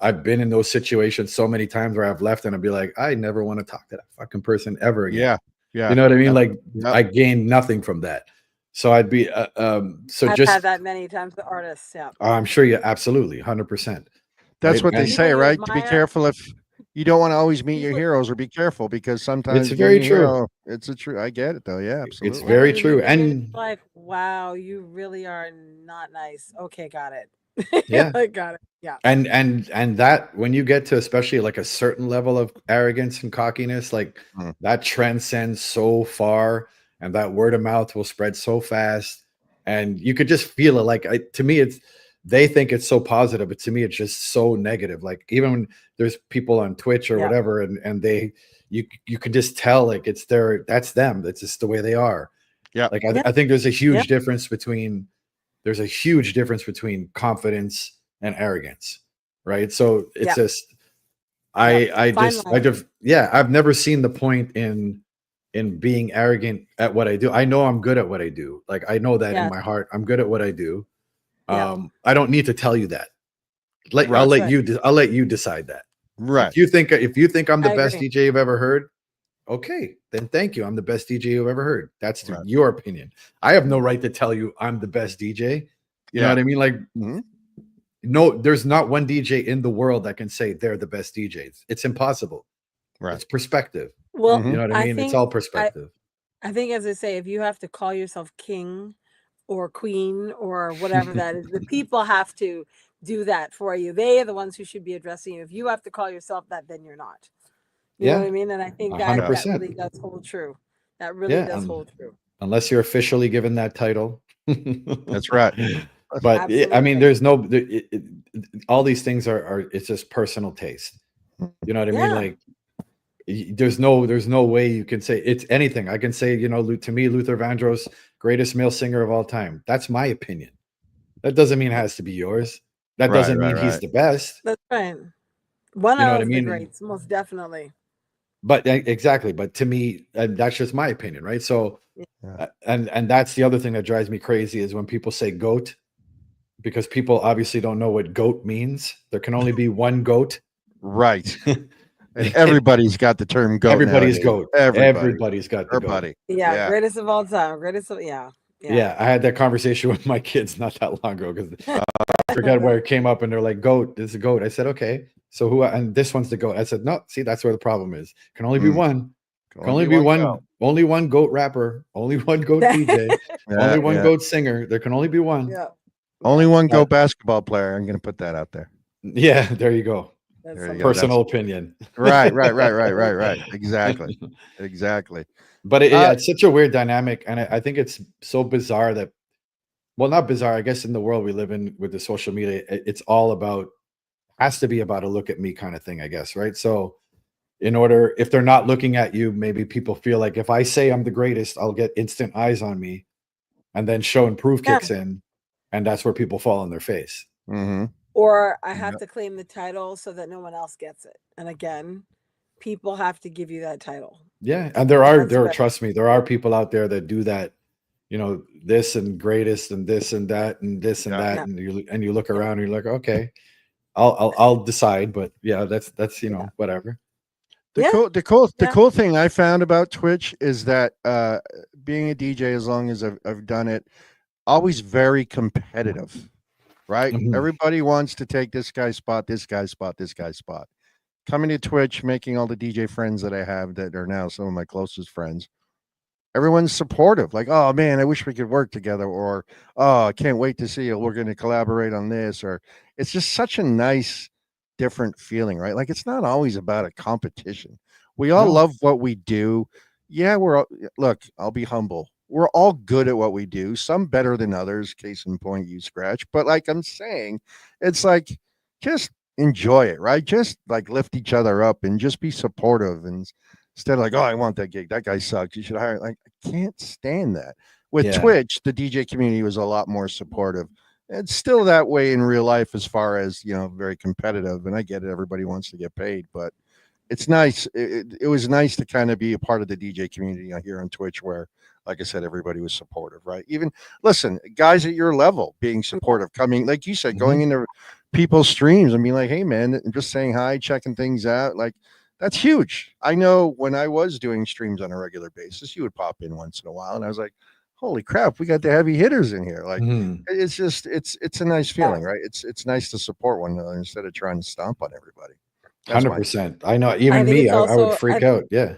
I've been in those situations so many times where I've left and I'd be like, I never want to talk to that fucking person ever again. Yeah. You know what I mean? Like I gained nothing from that. So I'd be I've had that many times with artists. Yeah. I'm sure you absolutely 100%. That's what they say, right? To be admire. careful if you don't want to always meet your heroes, or be careful because sometimes it's very true. Hero, it's a true. I get it though. Yeah, absolutely. It's very true. And like, wow, you really are not nice. Okay, got it. Yeah, I got it. Yeah. And that when you get to especially like a certain level of arrogance and cockiness, like that transcends so far, and that word of mouth will spread so fast, and you could just feel it. Like to me, they think it's so positive, but to me, it's just so negative. Like even when there's people on Twitch or whatever, and you can just tell like that's them. That's just the way they are. Yeah. Like I think there's a huge difference between confidence and arrogance, right? So it's just I've never seen the point in being arrogant at what I do. I know I'm good at what I do. Like I know that in my heart, I'm good at what I do. I don't need to tell you that. I'll let you decide that. Right. If you think I'm the best DJ you've ever heard, okay, then thank you. I'm the best DJ you've ever heard. That's your opinion. I have no right to tell you I'm the best DJ. You know what I mean? Like, no, there's not one DJ in the world that can say they're the best DJs. It's impossible. Right. It's perspective. Well, you know what I mean? It's all perspective. I think, as I say, if you have to call yourself king or queen or whatever that is, the people have to do that for you. They are the ones who should be addressing you. If you have to call yourself that, then you're not. You know what I mean? And I think that really does hold true. That really does hold true. Unless you're officially given that title. That's right. But I mean, there's all these things are it's just personal taste. You know what I mean? Like there's no way you can say it's anything. I can say, to me, Luther Vandross, greatest male singer of all time. That's my opinion. That doesn't mean it has to be yours. That doesn't mean he's the best. That's right. One of the greats, most definitely. But exactly. But to me, that's just my opinion, right? So, and that's the other thing that drives me crazy is when people say GOAT, because people obviously don't know what GOAT means. There can only be one GOAT. Right. And everybody's got the term GOAT. Everybody's GOAT. Everybody's got the GOAT. Yeah, greatest of all time. Yeah, I had that conversation with my kids not that long ago because I forget where it came up, and they're like, "GOAT, this is a GOAT." I said, "Okay, so who?" And this one's the GOAT. I said, "No, see, that's where the problem is. Can only be one. Can only be one only one goat rapper, only one goat DJ, only one Yeah. goat singer. There can only be one. Yeah. Only one go basketball player. I'm going to put that out there. Yeah, there you go. That's There you something. go. Personal opinion. Right. Exactly. But Uh, it's such a weird dynamic, and I think it's so bizarre that, well, not bizarre. I guess in the world we live in with the social media, it's all about, has to be about a look at me kind of thing, I guess, right? So in order, if they're not looking at you, maybe people feel like if I say I'm the greatest, I'll get instant eyes on me, and then show and prove Yeah. kicks in, and that's where people fall on their face. mhm. Or I have to claim the title so that no one else gets it. And again, people have to give you that title. Yeah, and there are That's right. trust me, there are people out there that do that. You know, this and greatest and this and that and this and Yeah. that, Yeah. and you look around and you're like, okay, I'll decide, but yeah, that's you know, whatever. Yeah. The cool thing I found about Twitch is that being a DJ, as long as I've done it, always very competitive, right? Mhm. Everybody wants to take this guy's spot, this guy's spot, this guy's spot. Coming to Twitch, making all the DJ friends that I have that are now some of my closest friends. Everyone's supportive, like, oh man, I wish we could work together, or oh, I can't wait to see you. We're going to collaborate on this, or it's just such a nice, different feeling, right? Like it's not always about a competition. We all No. love what we do. Yeah, look, I'll be humble. We're all good at what we do, some better than others. Case in point, you Scratch. But like I'm saying, it's like just enjoy it, right? Just like lift each other up and just be supportive and instead of like, oh, I want that gig. That guy sucks. You should hire. Like, I can't stand that. With Yeah. Twitch, the DJ community was a lot more supportive. It's still that way in real life as far as, very competitive. And I get it. Everybody wants to get paid, but it's nice. It was nice to kind of be a part of the DJ community here on Twitch where, like I said, everybody was supportive, right? Even, listen, guys at your level being supportive, coming, like you said, going into people's streams and being like, hey, man, and just saying hi, checking things out. Like, that's huge. I know when I was doing streams on a regular basis, you would pop in once in a while, and I was like, "Holy crap, we got the heavy hitters in here!" Like, Mhm. it's just, it's a nice feeling, right? It's nice to support one another instead of trying to stomp on everybody. That's my 100%. I know, even think me, it's I would also- freak out. Yeah.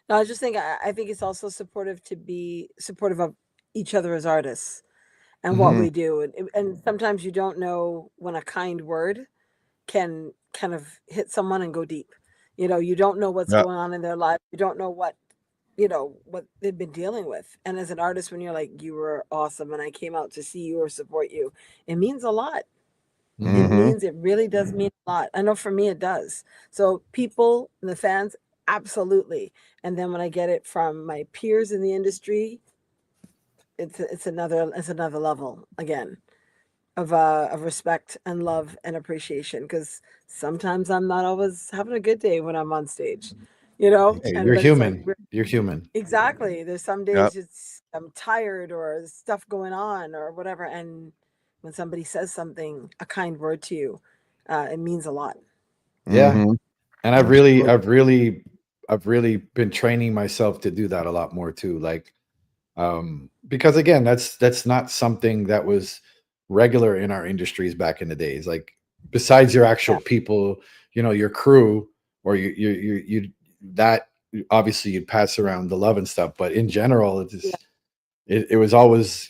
No, I just think I think it's also supportive to be supportive of each other as artists and what we do. And sometimes you don't know when a kind word can kind of hit someone and go deep. You don't know what's Yeah. going on in their life. You don't know what what they've been dealing with. And as an artist, when you're like, you were awesome and I came out to see you or support you, it means a lot. Mhm. It really does mean a lot. I know for me it does. So people, the fans, absolutely. And then when I get it from my peers in the industry, it's another level again of respect and love and appreciation, because sometimes I'm not always having a good day when I'm on stage, Hey, and you're but it's like human. You're human. exactly, there's some Yep. days I'm tired or there's stuff going on or whatever, and when somebody says something, a kind word to you, it means a lot. Yeah. Mhm. And Absolutely. I've really been training myself to do that a lot more too. Like, because again, that's not something that was regular in our industries back in the days. Like, besides your actual Yeah. people, your crew, or you that obviously you'd pass around the love and stuff, but in general, it was always,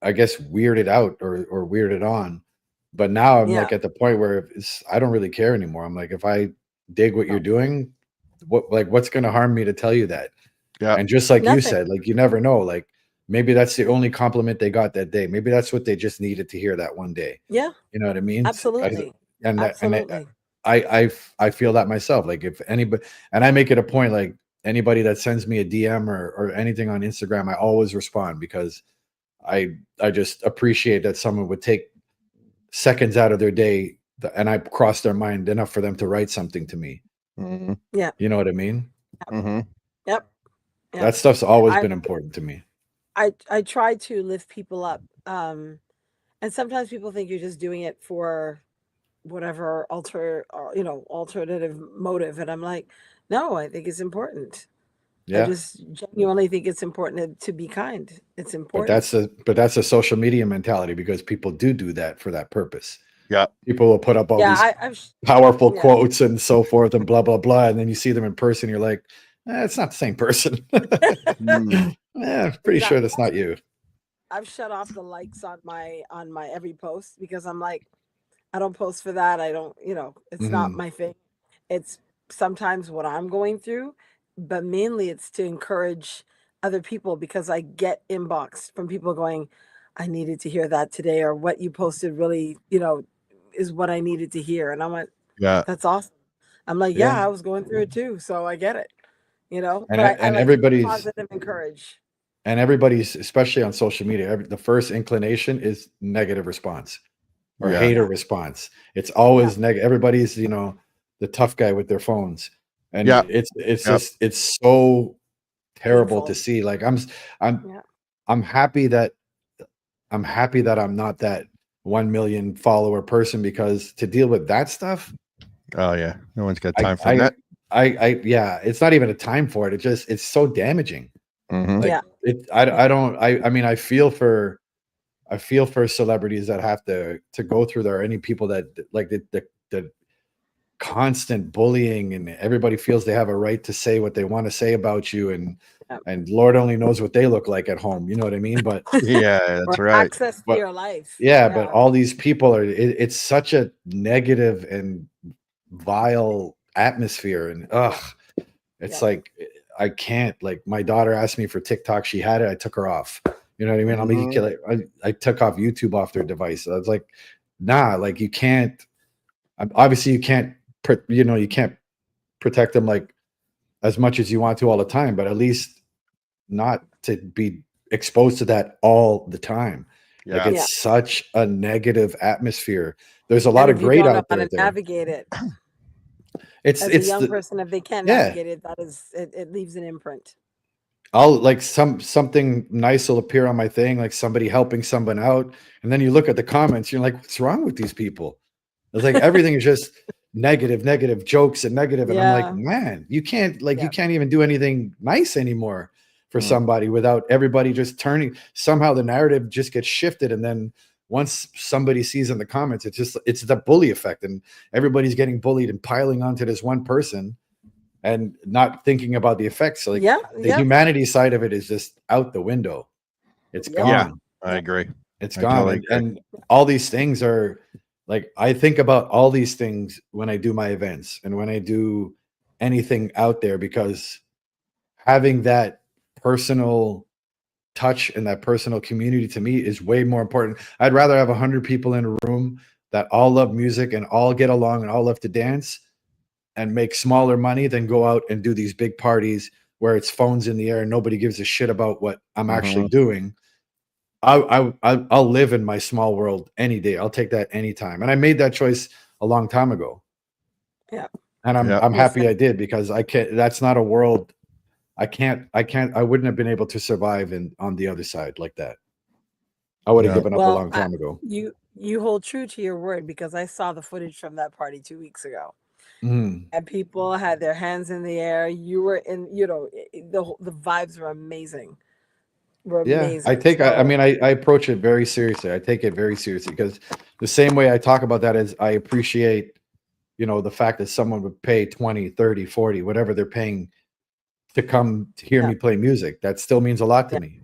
I guess, weirded out or weirded on. But now I'm Yeah. like at the point where I don't really care anymore. I'm like, if I dig what you're doing, what's going to harm me to tell you that? Yeah. And just like you Nothing. said, like, you never know. Like, maybe that's the only compliment they got that day. Maybe that's what they just needed to hear that one day. Yeah, You know what I mean? absolutely. And Absolutely. I feel that myself. Like, if anybody, and I make it a point, like, anybody that sends me a DM or anything on Instagram, I always respond, because I just appreciate that someone would take seconds out of their day, and I cross their mind enough for them to write something to me. Mhm. Yeah. You know what I mean? Mhm. Yep. Yep. That stuff's always I- been important to me. I try to lift people up. And sometimes people think you're just doing it for whatever alternative motive. And I'm like, no, I think it's important. I Yeah. just genuinely think it's important to be kind. It's But important. that's a social media mentality, because people do that for that purpose. Yeah. People will put up all these I've powerful yeah. quotes and so forth and blah blah blah, and then you see them in person, you're like, It's not the same person. Mm. Yeah, pretty sure that's not you. I've shut off the likes on my every post because I'm like, I don't post for that. I don't, it's not my thing. It's sometimes what I'm going through, but mainly it's to encourage other people because I get inbox from people going, I needed to hear that today, or what you posted really, is what I needed to hear. And I went, Yeah. that's awesome. I'm like, Yeah. yeah, I was going through it too. So I get it, And, but I and like to be everybody's positive, encourage. and everybody's, especially on social media, the first inclination is negative response or Yeah. hater response. It's always negative. Everybody's, the tough guy with their phones, and Yeah. it's just it's so terrible Painful. to see. Like I'm Yeah. happy that I'm not that 1 million follower person, because to deal with that stuff, Oh yeah. No one's got I time for I, that. yeah, it's not even a time for it. It's so damaging. Mhm. Like I mean, I feel for celebrities that have to go through there. Any people that like the constant bullying, and everybody feels they have a right to say what they want to say about you, and Lord only knows what they look like at home. You know what I mean? But Yeah, that's Or right. access to But- your life. yeah, but all these people are. It's such a negative and vile atmosphere, and it's Yeah. like I can't. Like, my daughter asked me for TikTok. She had it. I took her off. You know what I mean? I mean, Mhm. I took off YouTube off their device. I was like, nah, like you can't. Obviously, you can't. You can't protect them like as much as you want to all the time, but at least not to be exposed to that all the time. Like, Yeah. it's such a negative atmosphere. There's a lot And of if you great don't know out how there. to navigate it It's as a young person, if they can't yeah. navigate it, it leaves an imprint. I'll like something nice will appear on my thing, like somebody helping someone out, and then you look at the comments, you're like, what's wrong with these people? It's like everything is just negative jokes and negative, and I'm like, Yeah. man, you can't Yeah. you can't even do anything nice anymore for Mm. somebody without everybody just turning. Somehow the narrative just gets shifted, and then once somebody sees in the comments, it's the bully effect, and everybody's getting bullied and piling onto this one person and not thinking about the effects. Like, Yeah. the Yeah. humanity side of it is just out the window. It's Yeah. gone. Yeah. I Yeah. agree. It's I gone. totally And, agree. and all these things are like, I think about all these things when I do my events and when I do anything out there, because having that personal touch and that personal community to me is way more important. I'd rather have 100 people in a room that all love music and all get along and all love to dance and make smaller money than go out and do these big parties where it's phones in the air and nobody gives a shit about what I'm actually doing. I'll live in my small world any day. I'll take that anytime. And I made that choice a long time ago. Yeah. And Yeah. I'm happy Listen. I did, because I can't, that's not a world I wouldn't have been able to survive on the other side like that. I would have Yeah. given up a long time ago. You hold true to your word, because I saw the footage from that party 2 weeks ago, Mhm. and people had their hands in the air. You were in, the vibes were amazing. Yeah, Amazing. I mean, I approach it very seriously. I take it very seriously, because the same way I talk about that is I appreciate, the fact that someone would pay 20, 30, 40, whatever they're paying to come to hear Yeah. me play music. That still means a lot to Yeah. me.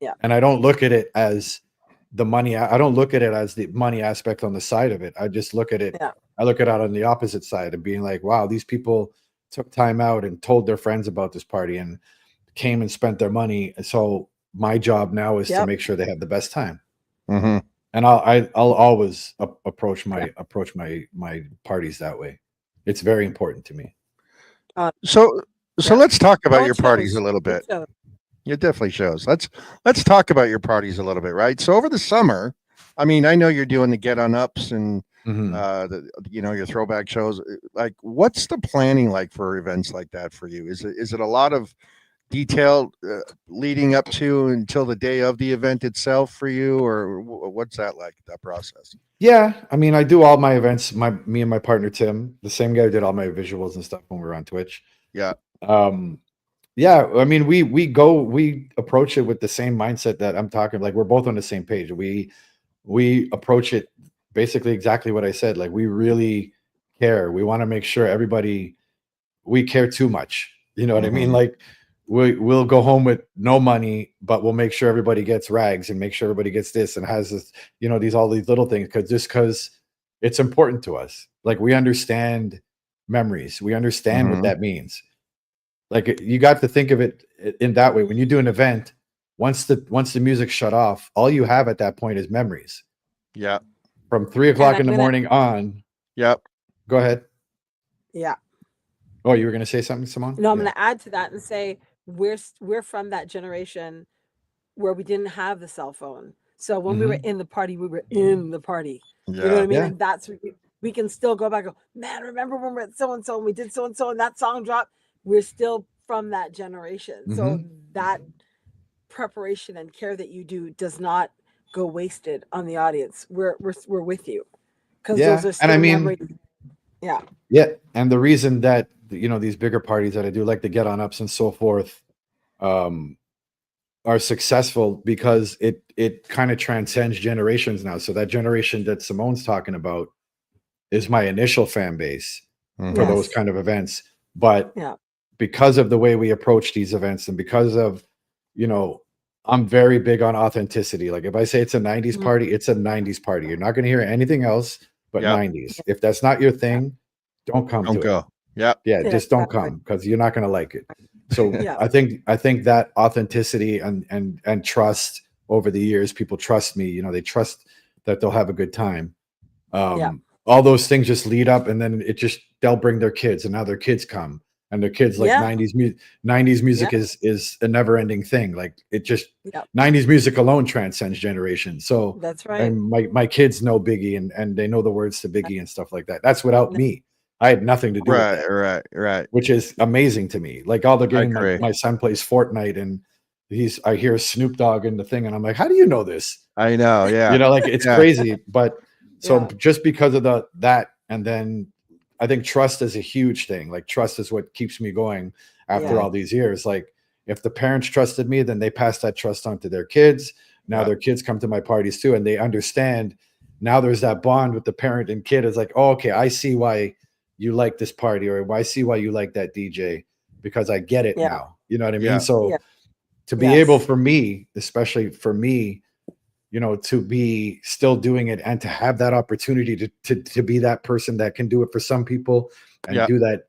Yeah. And I don't look at it as the money. I don't look at it as the money aspect on the side of it. I just look at it. Yeah. I look at it on the opposite side and being like, wow, these people took time out and told their friends about this party and came and spent their money. And so my job now is to Yep. make sure they have the best time. Mhm. And I'll always approach my parties that way. It's very important to me. So Yeah. let's talk about Oh, your it parties shows. a little It bit. shows. It definitely shows. Let's talk about your parties a little bit, right? So over the summer, I mean, I know you're doing the get on ups and Mhm. your throwback shows. Like, what's the planning like for events like that for you? Is it a lot of detail leading up to until the day of the event itself for you, or what's that like, that process? Yeah, I mean, I do all my events. Me and my partner Tim, the same guy who did all my visuals and stuff when we were on Twitch. Yeah. Yeah, I mean, we approach it with the same mindset that I'm talking. Like, we're both on the same page. We approach it basically exactly what I said. Like, we really care. We want to make sure we care too much. You know what I mean? Mhm. Like we'll go home with no money, but we'll make sure everybody gets rags and make sure everybody gets this and has this, all these little things because it's important to us. Like we understand memories. We understand what Mhm. that means. Like you got to think of it in that way. When you do an event, once the music shut off, all you have at that point is memories. Yeah. From 3 o'clock And in I'm the gonna, morning on. Yep. Go ahead. yeah. Oh, you were gonna say something, Simone? No, I'm Yeah. going to add to that and say we're from that generation where we didn't have the cell phone. So when we were Mhm. in the party, we were in the party. You know what Yeah. I mean? Yeah. And that's we can still go back and go, man, remember when we're at so and so and we did so and that song dropped? We're still from that generation. So Mhm. that preparation and care that you do does not go wasted on the audience. We're with you because those Yeah. are And I still mean, memories. Yeah. yeah. And the reason that these bigger parties that I do, like the get on ups and so forth, um, are successful because it kind of transcends generations now. So that generation that Simone's talking about is my initial fan base for Mhm. those Yes. kind of events. But Yeah. because of the way we approach these events and because of, I'm very big on authenticity. Like if I say it's a 90s Mhm. party, it's a 90s party. You're not going to hear anything else but Yep. 90s. If that's not your thing, don't come Don't to it. go. Yep. Yeah, Yeah, just don't exactly. come because you're not going to like it. So Yeah. I think that authenticity and trust over the years, people trust me. They trust that they'll have a good time. Yeah. All those things just lead up, and then they'll bring their kids, and now their kids come, and their kids like Yeah. 90s music Yeah. is a never ending thing. Like it just Yeah. 90s music alone transcends generations. So That's right. and my kids know Biggie and they know the words to Biggie and stuff like that. That's without me. I had nothing to do with Right. that, Right. which is amazing to me. Like all the I game, agree. my son plays Fortnite and I hear Snoop Dogg in the thing, and I'm like, how do you know this? I know. Yeah. Like it's Yeah. crazy. But so Yeah. just because of that, and then I think trust is a huge thing. Like trust is what keeps me going after Yeah. all these years. Like if the parents trusted me, then they pass that trust on to their kids. Now Yeah. their kids come to my parties too, and they understand. Now there's that bond with the parent and kid. It's like, oh, okay, I see why you like this party, or I see why you like that DJ because I get it Yeah. now. You know what I mean? Yeah. So Yeah. to be able Yes. for me, especially for me, to be still doing it and to have that opportunity to be that person that can do it for some people and Yeah. do that,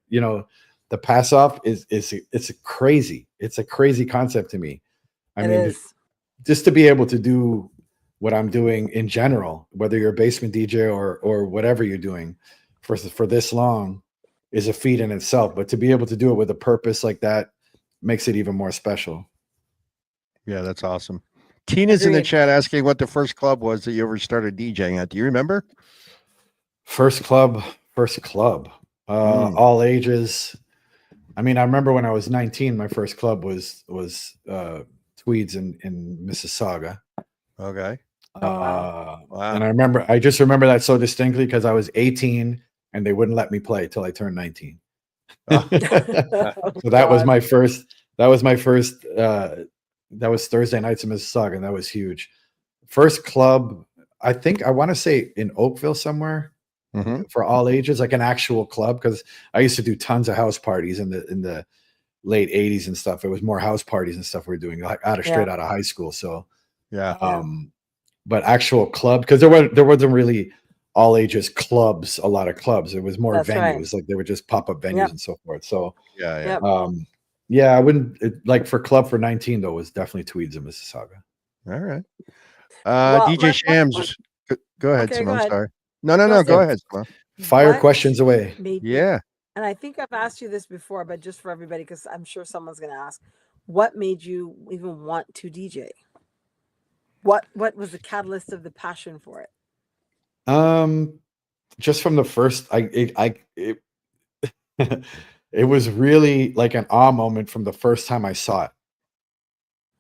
the pass off it's a crazy concept to me. I It mean, is. just to be able to do what I'm doing in general, whether you're a basement DJ or whatever you're doing for this long is a feat in itself. But to be able to do it with a purpose like that makes it even more special. Yeah. That's awesome. Tina's in the Agreed. chat asking what the first club was that you ever started DJing at. Do you remember? First club, all ages. I mean, I remember when I was 19, my first club was Tweeds in Mississauga. Okay. Wow. And I just remember that so distinctly because I was 18 and they wouldn't let me play till I turned 19. Oh. So that was my first. That was Thursday nights in Mississauga, and that was huge. First club, I think I want to say in Oakville somewhere Mhm. for all ages, like an actual club. Because I used to do tons of house parties in the late 80s and stuff. It was more house parties and stuff we were doing like straight out of high school. So Yeah. but actual club, because there wasn't really all ages clubs, a lot of clubs. It was more That's right. venues, like they were just pop-up venues Yep. and so forth. So Yeah. Yep. yeah, I wouldn't like for club for 19 though was definitely Tweeds in Mississauga. All right. Well, DJ Shams. Go ahead, Okay, go Simone. ahead. Sorry. No. No, Go say- ahead, Simone. Fire What questions away. made you- Yeah. And I think I've asked you this before, but just for everybody, because I'm sure someone's going to ask, what made you even want to DJ? What was the catalyst of the passion for it? Just from the first, it it was really like an awe moment from the first time I saw it.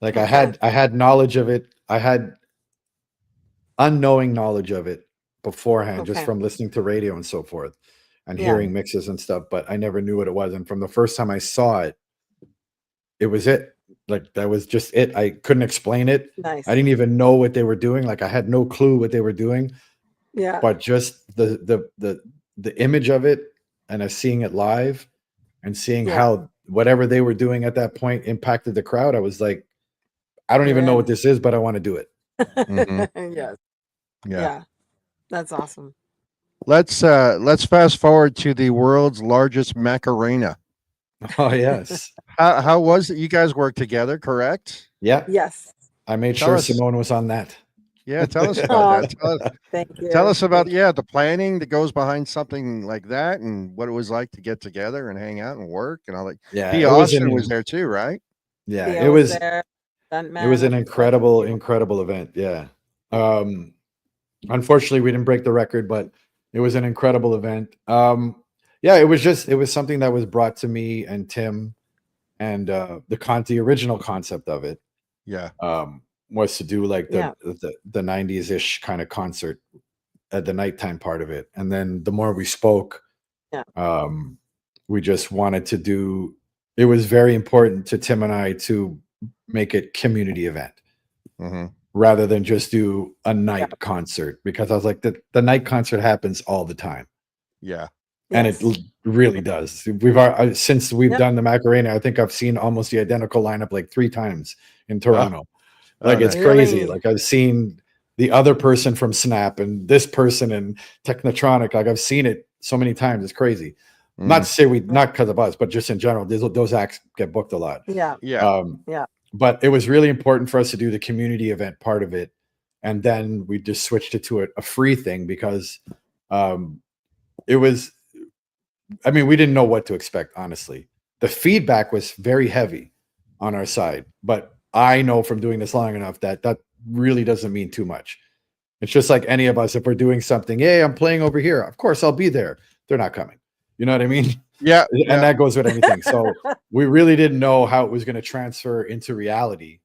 Like Okay. I had knowledge of it. I had unknowing knowledge of it beforehand, just Okay. from listening to radio and so forth and Yeah. hearing mixes and stuff, but I never knew what it was. And from the first time I saw it, it was it. Like that was just it. I couldn't explain it. Nice. I didn't even know what they were doing. Like I had no clue what they were doing, Yeah. but just the image of it and seeing it live and seeing Yeah. how whatever they were doing at that point impacted the crowd, I was like, I don't even know what this is, but I want to do it. Yes. Yeah. Yeah. That's awesome. Let's fast forward to the world's largest Macarena. Oh yes. How was it? You guys worked together, correct? Yeah. Yes. I made Tell sure us. Simone was on that. Yeah, tell us about that. Thank you. Tell us about the planning that goes behind something like that, and what it was like to get together and hang out and work and all that. Yeah, P. Austin was there too, right? Yeah, Theo it was there, it was an incredible event. Yeah. Unfortunately we didn't break the record, but it was an incredible event. Yeah, it was something that was brought to me and Tim, and the original concept of it Yeah. was to do like Yeah. the 90s ish kind of concert at the nighttime part of it. And then the more we spoke, Yeah. we just wanted to do, it was very important to Tim and I to make it community event rather than just do a night concert, because I was like, the night concert happens all the time. Yeah. And it really does. Since we've done the Macarena, I think I've seen almost the identical lineup like 3 times in Toronto. Like it's crazy. Really? Like I've seen the other person from Snap and this person and Technotronic. Like I've seen it so many times. It's crazy. Not to say not because of us, but just in general, those acts get booked a lot. Yeah. Yeah. But it was really important for us to do the community event part of it. And then we just switched it to a free thing because it was, I mean, we didn't know what to expect, honestly. The feedback was very heavy on our side, but I know from doing this long enough that really doesn't mean too much. It's just like any of us, if we're doing something, hey, I'm playing over here, of course I'll be there. They're not coming. You know what I mean? Yeah. And that goes with anything. So we really didn't know how it was going to transfer into reality.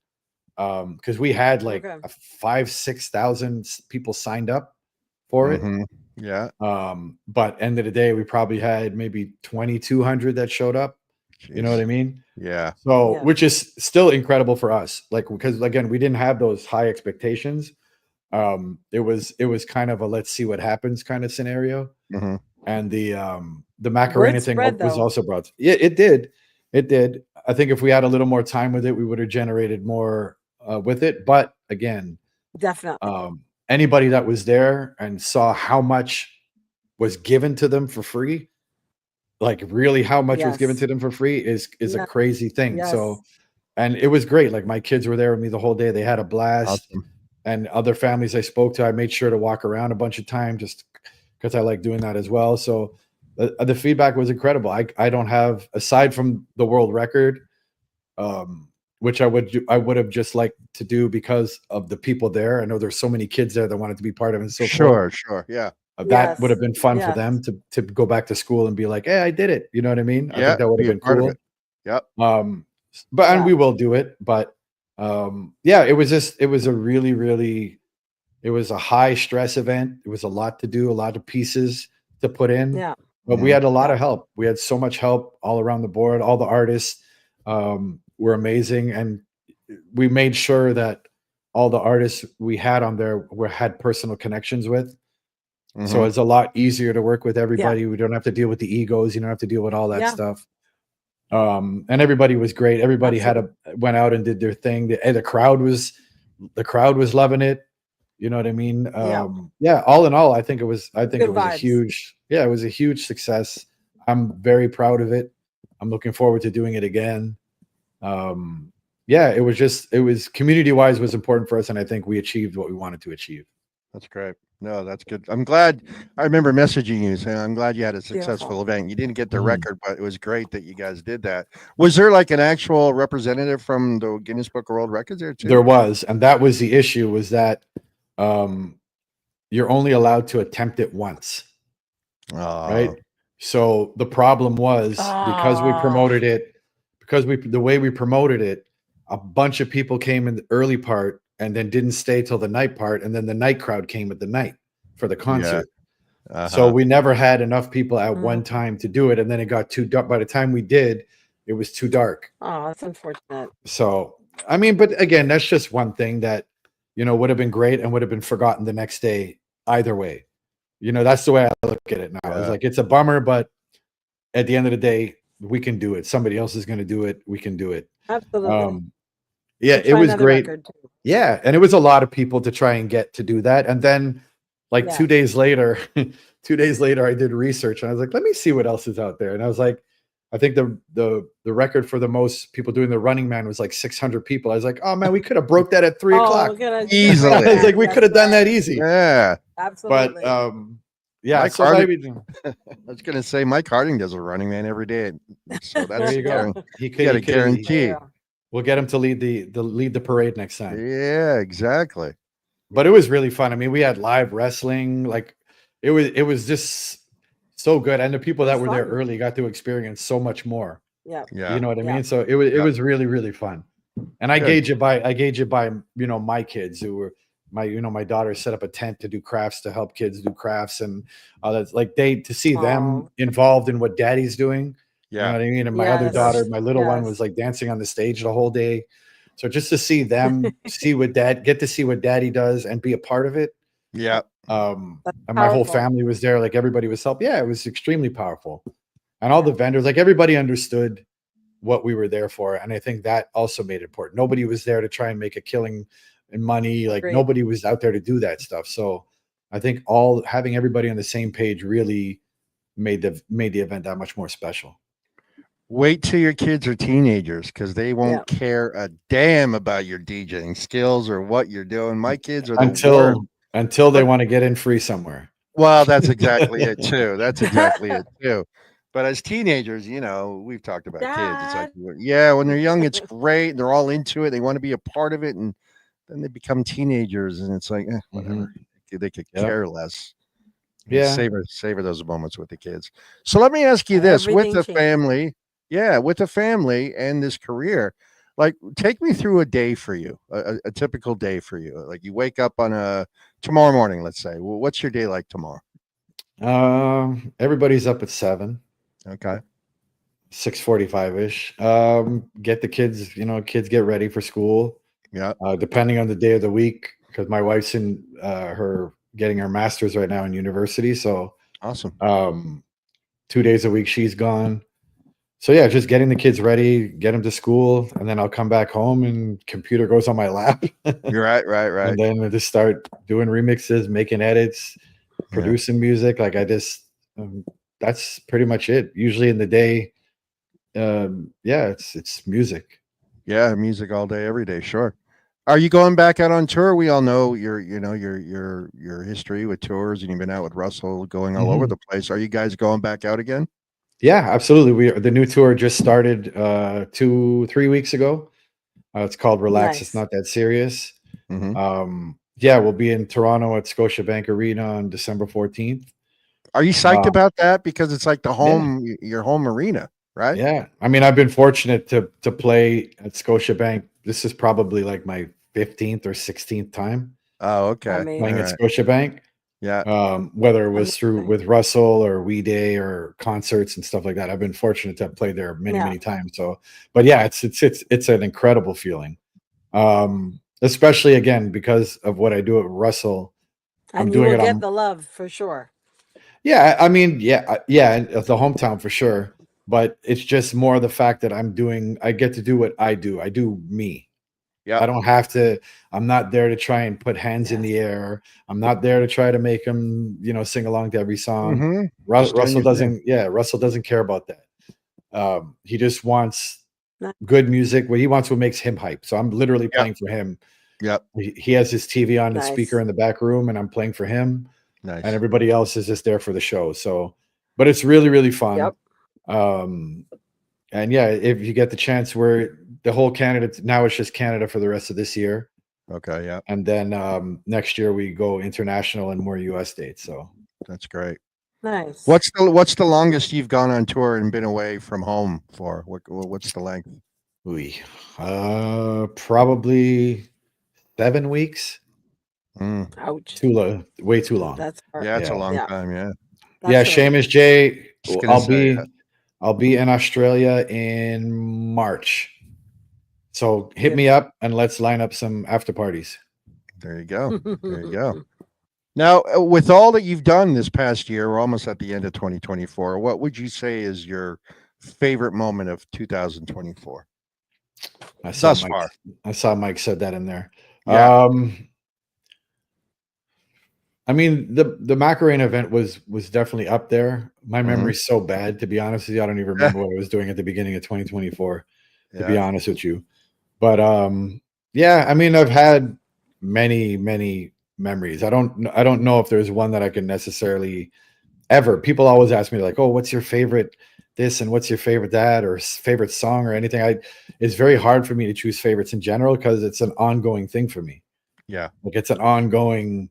Because we had like 5,000-6,000 people signed up for it. Yeah. But end of the day, we probably had maybe 2,200 that showed up. Jeez. You know what I mean? Yeah. So, which is still incredible for us. Like, because again, we didn't have those high expectations. It was kind of a let's see what happens kind of scenario. And the Macarena thing was also brought. Yeah, it did. It did. I think if we had a little more time with it, we would have generated more with it. But again, definitely. Anybody that was there and saw how much was given to them for free, like really how much was given to them for free is a crazy thing. So, and it was great. Like my kids were there with me the whole day. They had a blast. Awesome. And other families I spoke to, I made sure to walk around a bunch of times just because I like doing that as well. So the feedback was incredible. I don't have, aside from the world record, which I would have just liked to do because of the people there. I know there's so many kids there that wanted to be part of it. So sure. Yeah. That would have been fun for them to go back to school and be like, hey, I did it. You know what I mean? I think that would have been cool. Yep. And we will do it. But it was a really, really, it was a high stress event. It was a lot to do, a lot of pieces to put in. Yeah. But we had a lot of help. We had so much help all around the board. All the artists were amazing. And we made sure that all the artists we had on there had personal connections with. So it's a lot easier to work with everybody. We don't have to deal with the egos. You don't have to deal with all that stuff. And everybody was great. Everybody went out and did their thing. The crowd was loving it. You know what I mean? All in all, I think it was a huge success. I'm very proud of it. I'm looking forward to doing it again. It was community wise was important for us. And I think we achieved what we wanted to achieve. That's great. No, that's good. I'm glad. I remember messaging you saying, I'm glad you had a successful event. You didn't get the record, but it was great that you guys did that. Was there like an actual representative from the Guinness Book of World Records there too? There was. And that was the issue, was that you're only allowed to attempt it once. Right. So the problem was because we promoted it, the way we promoted it, a bunch of people came in the early part and then didn't stay till the night part. And then the night crowd came at the night for the concert. So we never had enough people at one time to do it. And then it got too dark. By the time we did, it was too dark. Oh, that's unfortunate. So, I mean, but again, that's just one thing that, would have been great and would have been forgotten the next day either way. That's the way I look at it now. It's like, it's a bummer, but at the end of the day, we can do it. Somebody else is going to do it. We can do it. Absolutely. Yeah, We'll it try was another great. record, too. Yeah, and it was a lot of people to try and get to do that. And then like Yeah. 2 days later, 2 days later, I did research and I was like, let me see what else is out there. And I was like, I think the record for the most people doing the Running Man was like 600 people. I was like, oh man, we could have broke that at 3 o'clock. Look at us. Easily. I was like, we That's could have done that right. easy. Yeah. Absolutely. But yeah, Mike so Harding- I was gonna say Mike Harding does a Running Man every day. So that's there you go. He You got a could guarantee. Yeah. we'll get him to lead the parade next time. Yeah, exactly. But it was really fun. I mean, we had live wrestling. Like it was just so good. And the people that It was were there fun. early got to experience so much more. Yeah. Yeah. You know what I Yeah. mean? So it Yeah. was really, really fun. And I Good. gauge it by my kids who were my daughter set up a tent to do crafts to help kids do crafts, and that's like to see them Oh. involved in what daddy's doing. You know Yeah. what I mean? And my other Yes. daughter, my little one, Yes. was like dancing on the stage the whole day. So just to see them get to see what daddy does and be a part of it. Yeah. And That's my whole powerful. family was there. Like everybody was helping. Yeah, it was extremely powerful. And all the vendors, like everybody understood what we were there for. And I think that also made it important. Nobody was there to try and make a killing and money. Like Great. nobody was out there to do that stuff. So I think having everybody on the same page really made the event that much more special. Wait till your kids are teenagers because they won't care a damn about your DJing skills or what you're doing. My kids are the worst. until they want to get in free somewhere. Well, that's exactly it too. That's exactly it too. But as teenagers, we've talked about kids. It's like, yeah, when they're young, it's great. They're all into it. They want to be a part of it. And then they become teenagers and it's like, whatever. They could care less. Yeah. Savor those moments with the kids. So let me ask you this: with the Everything family, with the family and this career, like, take me through a day for you, a typical day for you. Like, you wake up on tomorrow morning, let's say. Well, what's your day like tomorrow? Everybody's up at 7. Okay. 6:45-ish. Get the kids, kids get ready for school. Yeah. Depending on the day of the week, because my wife's in her getting her master's right now in university. So awesome. 2 days a week she's gone. So yeah, just getting the kids ready, get them to school, and then I'll come back home and computer goes on my lap. You're right. And then I just start doing remixes, making edits, producing music. Like that's pretty much it. Usually in the day, it's music. Yeah, music all day, every day. Sure. Are you going back out on tour? We all know your history with tours, and you've been out with Russell, going all over the place. Are you guys going back out again? Yeah, absolutely. The new tour just started 2-3 weeks ago. It's called Relax. Nice. It's Not That Serious. We'll be in Toronto at Scotiabank Arena on December 14th. Are you psyched about that? Because it's like your home arena, right? Yeah. I mean, I've been fortunate to play at Scotiabank. This is probably like my 15th or 16th time. Oh, okay. Playing at Scotiabank. Yeah. Whether it was with Russell or We Day or concerts and stuff like that. I've been fortunate to have played there many times. So, but yeah, it's an incredible feeling. Especially again, because of what I do at Russell. And I'm you doing will it get the love for sure. Yeah, I mean, the hometown for sure. But it's just more the fact that I get to do what I do. I do me. Yeah. I don't have to, I'm not there to try and put hands in the air. I'm not there to try to make them, sing along to every song. Russell doesn't care about that. He just wants good music. What he wants, what makes him hype. So I'm literally playing for him. Yep. He has his TV on the speaker in the back room and I'm playing for him. Nice. And everybody else is just there for the show. So, but it's really, really fun. Yep. And yeah, if you get the chance, where the whole Canada, now it's just Canada for the rest of this year. Okay. Yeah. And then next year we go international and more US dates. So that's great. Nice. What's the longest you've gone on tour and been away from home for? What's the length? Probably 7 weeks. Ouch. Too low, way too long. That's hard. It's a long time. Yeah. Yeah. Seamus J. I'll be in Australia in March. So hit me up and let's line up some after parties. There you go. There you go. Now, with all that you've done this past year, we're almost at the end of 2024. What would you say is your favorite moment of 2024 I saw thus Mike. far? I saw Mike said that in there. Yeah. I mean, the Macarena event was definitely up there. My Mhm. memory's so bad, to be honest with you. I don't even remember what I was doing at the beginning of 2024, to be Yeah. honest with you. But yeah, I mean, I've had many memories. I don't know if there's one that I can necessarily ever. People always ask me like, "Oh, what's your favorite this and what's your favorite that or favorite song or anything?" It's very hard for me to choose favorites in general because it's an ongoing thing for me. Yeah. Like it's an ongoing.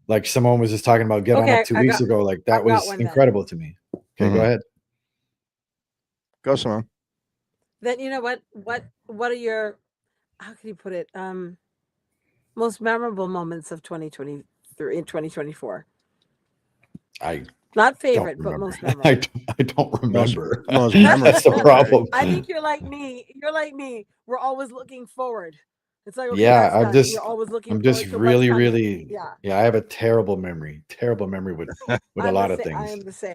Like someone was just talking about Get On Up Okay, 2 weeks ago. Like that I've got was one then. incredible to me. Okay, go Mhm. ahead. Go, Simone. Then you know what? What are your, how can you put it? Most memorable moments of 2023 in 2024. I Not don't favorite, but remember. most memorable. I don't remember. Most memorable. That's the Okay. problem. I think you're like me. You're like me. We're always looking forward. It's like, okay, Yeah, that's done. You're always looking I'm forward just to what's really, coming. really, Yeah. I have a terrible memory with a I'm lot the of same. I things. am the same.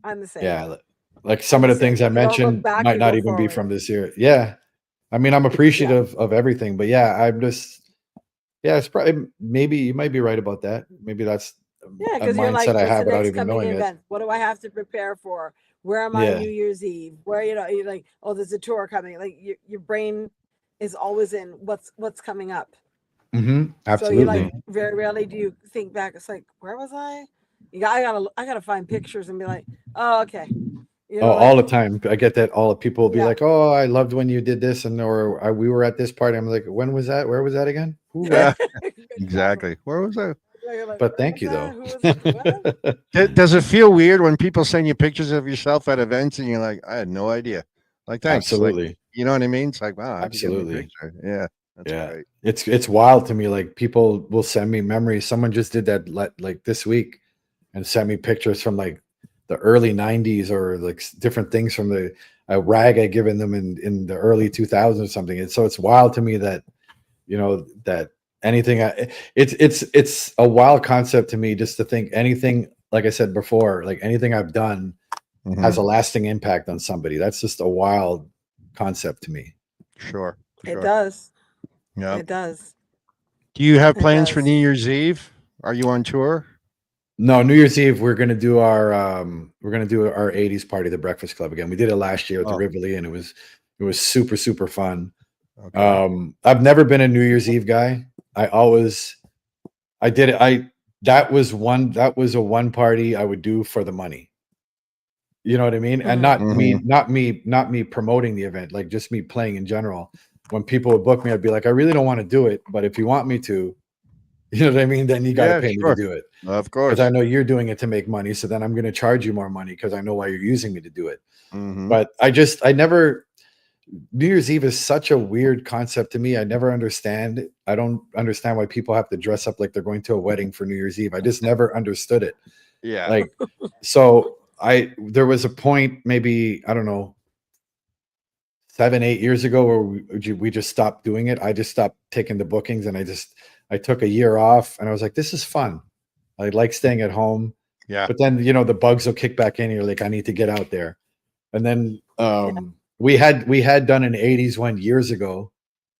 I'm the same. Yeah, like some I'm of the the things I same. You don't look mentioned back, might you not go even be forward. from this year. Yeah, I mean, I'm appreciative of everything, but yeah, I'm just, yeah, it's probably, maybe you might be right about that. Maybe that's Yeah, a because you're like, mindset I what's the have without next even coming knowing it. event? What do I have to prepare for? Where am I Yeah. New Year's Eve? Where, you're like, oh, there's a tour coming. Like your brain is always in what's coming up. Mm-hmm. So you like, Absolutely. very rarely do you think back. It's like, where was I? I gotta find pictures and be like, oh, okay. You Oh, know, all the like, time. I get that. All the people will be yeah. like, "Oh, I loved when you did this," and or we were at this party. I'm like, "When was that? Where was that again? Who?" Yeah. Exactly. Exactly. Where was I? You're like, But where thank was you that? Who was it? What? Does it feel weird when people send you pictures of yourself at events and you're like, I had no idea? Like, thanks. Like, Absolutely. you know what I mean? It's like, wow, how'd you get me a Absolutely. picture? Yeah, that's Yeah. great. It's wild to me. Like people will send me memories. Someone just did that like this week and sent me pictures from like the early 90s or like different things from the a rag I given them in the early 2000s or something. And so it's wild to me that, you know, that anything it's a wild concept to me just to think anything, like I said before, like anything I've done has a Mhm. lasting impact on somebody. That's just a wild concept to me. Sure. It does. Yeah. It does. Do you have It plans for does. New Year's Eve? Are you on tour? No, New Year's Eve we're gonna do our 80s party, the Breakfast Club again. We did it last year at the Oh. Rivoli, and it was super fun. Okay. I've never been a New Year's Eve guy. I did it. That was a one party I would do for the money. You know what I mean? And Mhm. not me promoting the event, like just me playing in general. When people would book me, I'd be like, I really don't want to do it, but if you want me to, you know what I mean, then you got to Yeah, pay me to sure. do it. Of Because I course. know you're doing it to make money. So then I'm going to charge you more money because I know why you're using me to do it. Mhm. But New Year's Eve is such a weird concept to me. I never understand it. I don't understand why people have to dress up like they're going to a wedding for New Year's Eve. I just never understood it. Yeah. Like, so there was a point, maybe, I don't know, 7, 8 years ago where we just stopped doing it. I just stopped taking the bookings and I took a year off and I was like, this is fun. I like staying at home. Yeah. But then, you know, the bugs will kick back in. You're like, I need to get out there. And then we had done an 80s one years ago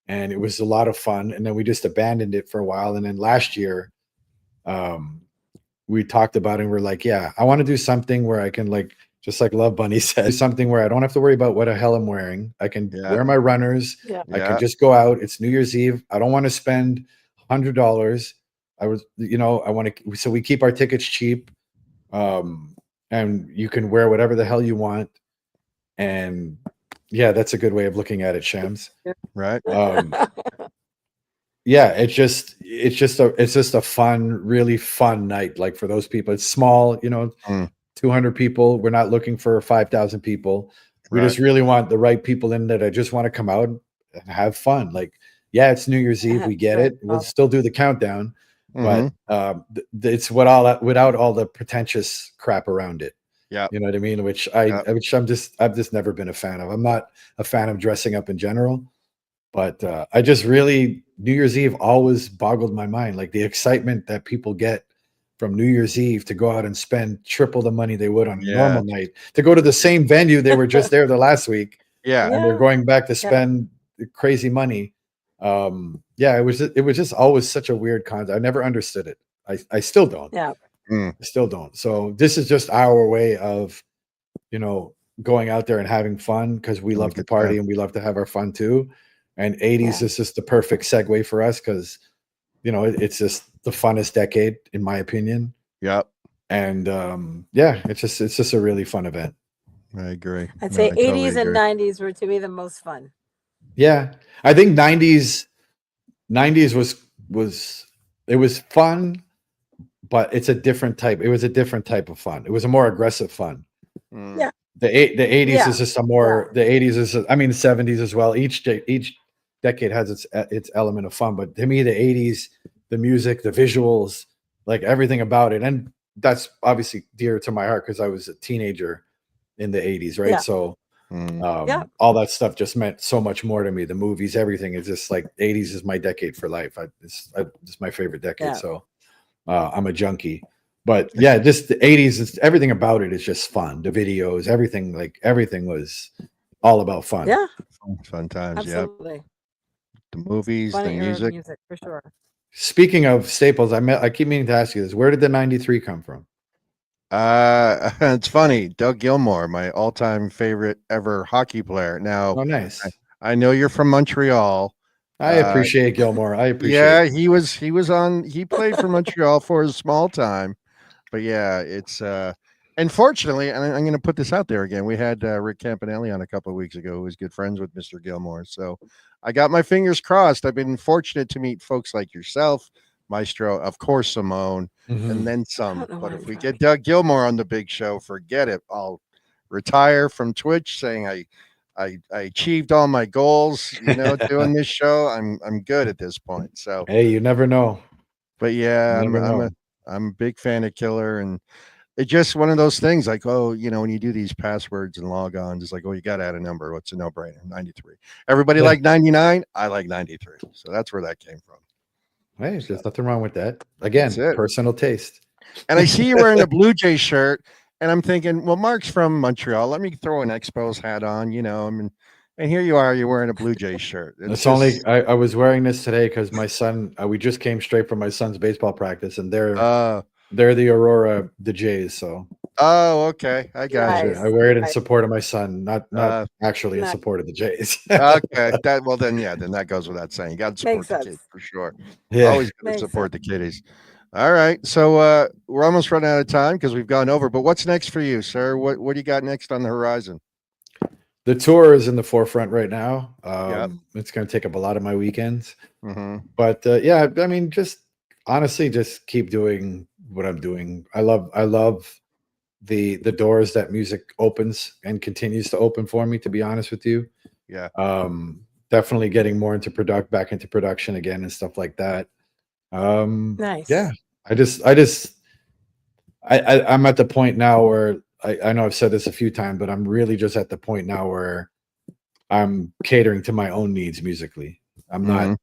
and it was a lot of fun. And then we just abandoned it for a while. And then last year, we talked about it and we're like, yeah, I want to do something where I can, like, just like Love Bunny said, something where I don't have to worry about what the hell I'm wearing. I can Yeah. wear my runners. Yeah. I Yeah. can just go out. It's New Year's Eve. I don't want to spend $100. I want to, so we keep our tickets cheap. And you can wear whatever the hell you want. And yeah, that's a good way of looking at it, Shams. Right. Yeah, it's just a fun, really fun night. Like for those people, it's small, you know, Mm. 200 people. We're not looking for 5,000 people. We Right. just really want the right people in there that just want to come out and have fun. Like, yeah, it's New Year's Eve. We get it. We'll still do the countdown, but Mhm. it's without all the pretentious crap around it. Yeah. You know what I mean? Which Yeah. I've just never been a fan of. I'm not a fan of dressing up in general, but I just really New Year's Eve always boggled my mind, like the excitement that people get from New Year's Eve to go out and spend triple the money they would on a Yeah. normal night to go to the same venue they were just there the last week. Yeah. And they're going back to spend crazy money. Yeah, it was just always such a weird concept. I never understood it. I still don't. Yeah. I still don't. So this is just our way of, you know, going out there and having fun because we love to party and we love to have our fun too. And 80s is just the perfect segue for us because, you know, it's just the funnest decade in my opinion. Yep. And yeah, it's just a really fun event. I agree. I'd say 80s and 90s were to me the most fun. Yeah. I think 90s was fun, but it's a different type. It was a different type of fun. It was a more aggressive fun. Yeah. The 80s is just a more, the 80s is, I mean, the 70s as well. Each decade has its element of fun, but to me, the 80s, the music, the visuals, like everything about it. And that's obviously dear to my heart because I was a teenager in the 80s, right? So all that stuff just meant so much more to me. The movies, everything is just like 80s is my decade for life. It's my favorite decade. So I'm a junkie. But yeah, just the 80s, everything about it is just fun. The videos, everything was all about fun. Yeah. Fun times. Absolutely. Yep. The movies, Funny the music for sure. Speaking of staples, I keep meaning to ask you this. Where did the 93 come from? It's funny. Doug Gilmour, my all-time favorite ever hockey player. Now, nice. I know you're from Montreal. I appreciate Gilmour. I appreciate. Yeah, he played for Montreal for a small time. But yeah, it's unfortunately, and I'm going to put this out there again. We had Rick Campanelli on a couple of weeks ago, who was good friends with Mr. Gilmour. So I got my fingers crossed. I've been fortunate to meet folks like yourself, Maestro, of course, Simone, and then some. But if we get Doug Gilmour on the big show, forget it. I'll retire from Twitch, saying I achieved all my goals. You know, doing this show, I'm good at this point. So hey, you never know. But yeah, I'm a big fan of Killer, and it's just one of those things like, oh, you know, when you do these passwords and logons, it's like, oh, you got to add a number. What's a no-brainer? 93. Everybody like 99. I like 93. So that's where that came from. Hey, there's nothing wrong with that. Again, personal taste. And I see you wearing a Blue Jay shirt, and I'm thinking, well, Mark's from Montreal. Let me throw an Expos hat on, you know. I mean, and here you are, you're wearing a Blue Jay shirt. I was wearing this today because my son, we just came straight from my son's baseball practice, and they're the Aurora, the Jays. So okay, I got you. I wear it in support of my son, not actually in support of the Jays. Okay, then that goes without saying. You got to support the kid for sure. Yeah, always got to support the kiddies. All right, so we're almost running out of time because we've gone over. But what's next for you, sir? What do you got next on the horizon? The tour is in the forefront right now. It's going to take up a lot of my weekends. But yeah, I mean, just honestly, just keep doing what I'm doing. I love the doors that music opens and continues to open for me, to be honest with you. Yeah. Definitely getting more back into production again and stuff like that. Nice. Yeah. I'm at the point now where I know I've said this a few times, but I'm really just at the point now where I'm catering to my own needs musically. I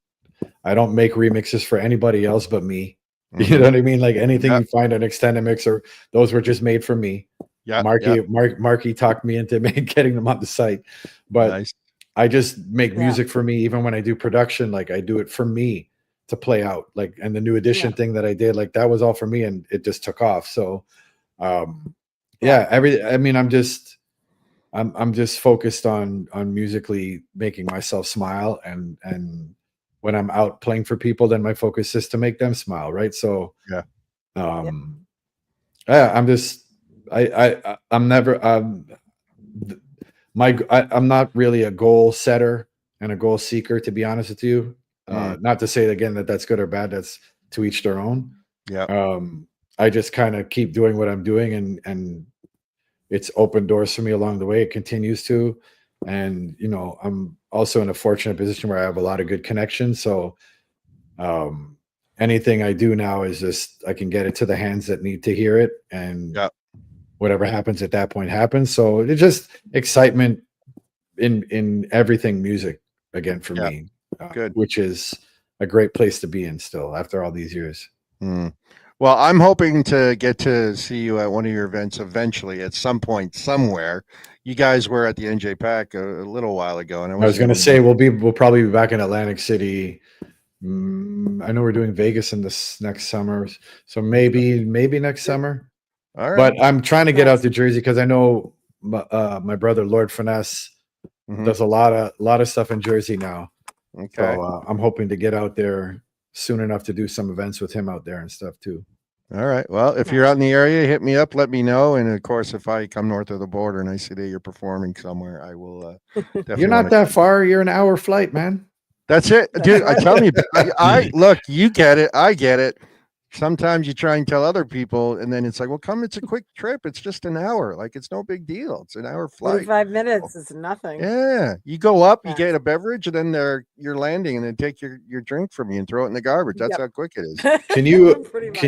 don't make remixes for anybody else but me. You know what I mean? Like anything you find an extended mixer, those were just made for me. Yeah. Marky talked me into getting them on the site. But I just make music for me. Even when I do production, like I do it for me to play out. Like, and the New Edition thing that I did, like that was all for me, and it just took off. So I'm just focused on musically making myself smile, and when I'm out playing for people, then my focus is to make them smile, right? So I'm not really a goal setter and a goal seeker, to be honest with you. Not to say again that that's good or bad, that's to each their own. I just kind of keep doing what I'm doing, and it's opened doors for me along the way. It continues to, and you know, I'm also in a fortunate position where I have a lot of good connections. So anything I do now is just I can get it to the hands that need to hear it, and whatever happens at that point happens. So it's just excitement in everything music again for me, good, which is a great place to be in still after all these years. Well, I'm hoping to get to see you at one of your events eventually at some point somewhere. You guys were at the NJ Pack a little while ago, and I I was wasn't going to able say we'll probably be back in Atlantic City. I know we're doing Vegas in this next summer, so maybe next summer. All right. But I'm trying to get out Nice. to Jersey because I know my brother Lord Finesse Mhm. does a lot of stuff in Jersey now. Okay. So I'm hoping to get out there soon enough to do some events with him out there and stuff too. All right. Well, if you're out in the area, hit me up. Let me know. And of course, if I come north of the border and I see that you're performing somewhere, I will. Definitely You're not that far. You're an hour flight, man. That's it, dude. I tell you, I look. You get it. I get it. Sometimes you try and tell other people, and then it's like, well, come. It's a quick trip. It's just an hour. Like it's no big deal. It's an hour flight. 45 minutes is nothing. Yeah, you go up, you Yeah. get a beverage, and then you're landing, and then take your drink from you and throw it in the garbage. That's Yep. how quick it is. Can you Pretty much.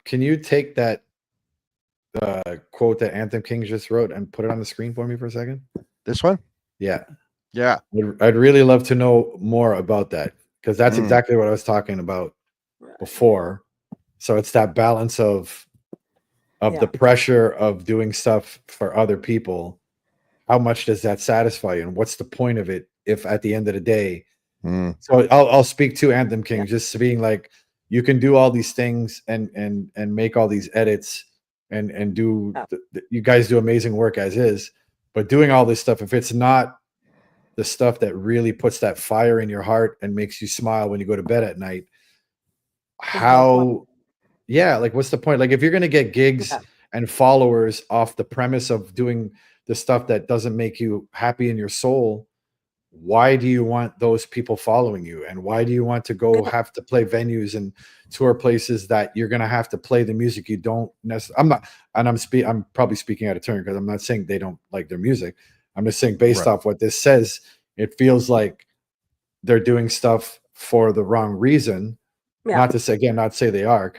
can you take that quote that Anthem King just wrote and put it on the screen for me for a second? This one? Yeah. Yeah. I'd really love to know more about that because that's Mm. exactly what I was talking about before. So it's that balance of the pressure of doing stuff for other people. How much does that satisfy you, and what's the point of it if at the end of the day? Mm. So I'll speak to Anthem King just being like, you can do all these things and make all these edits and do you guys do amazing work as is, but doing all this stuff, if it's not the stuff that really puts that fire in your heart and makes you smile when you go to bed at night, like what's the point? Like if you're going to get gigs and followers off the premise of doing the stuff that doesn't make you happy in your soul, why do you want those people following you? And why do you want to go have to play venues and tour places that you're going to have to play the music you don't necessarily? I'm probably speaking out of turn because I'm not saying they don't like their music. I'm just saying based off what this says, it feels like they're doing stuff for the wrong reason. Not to say they are,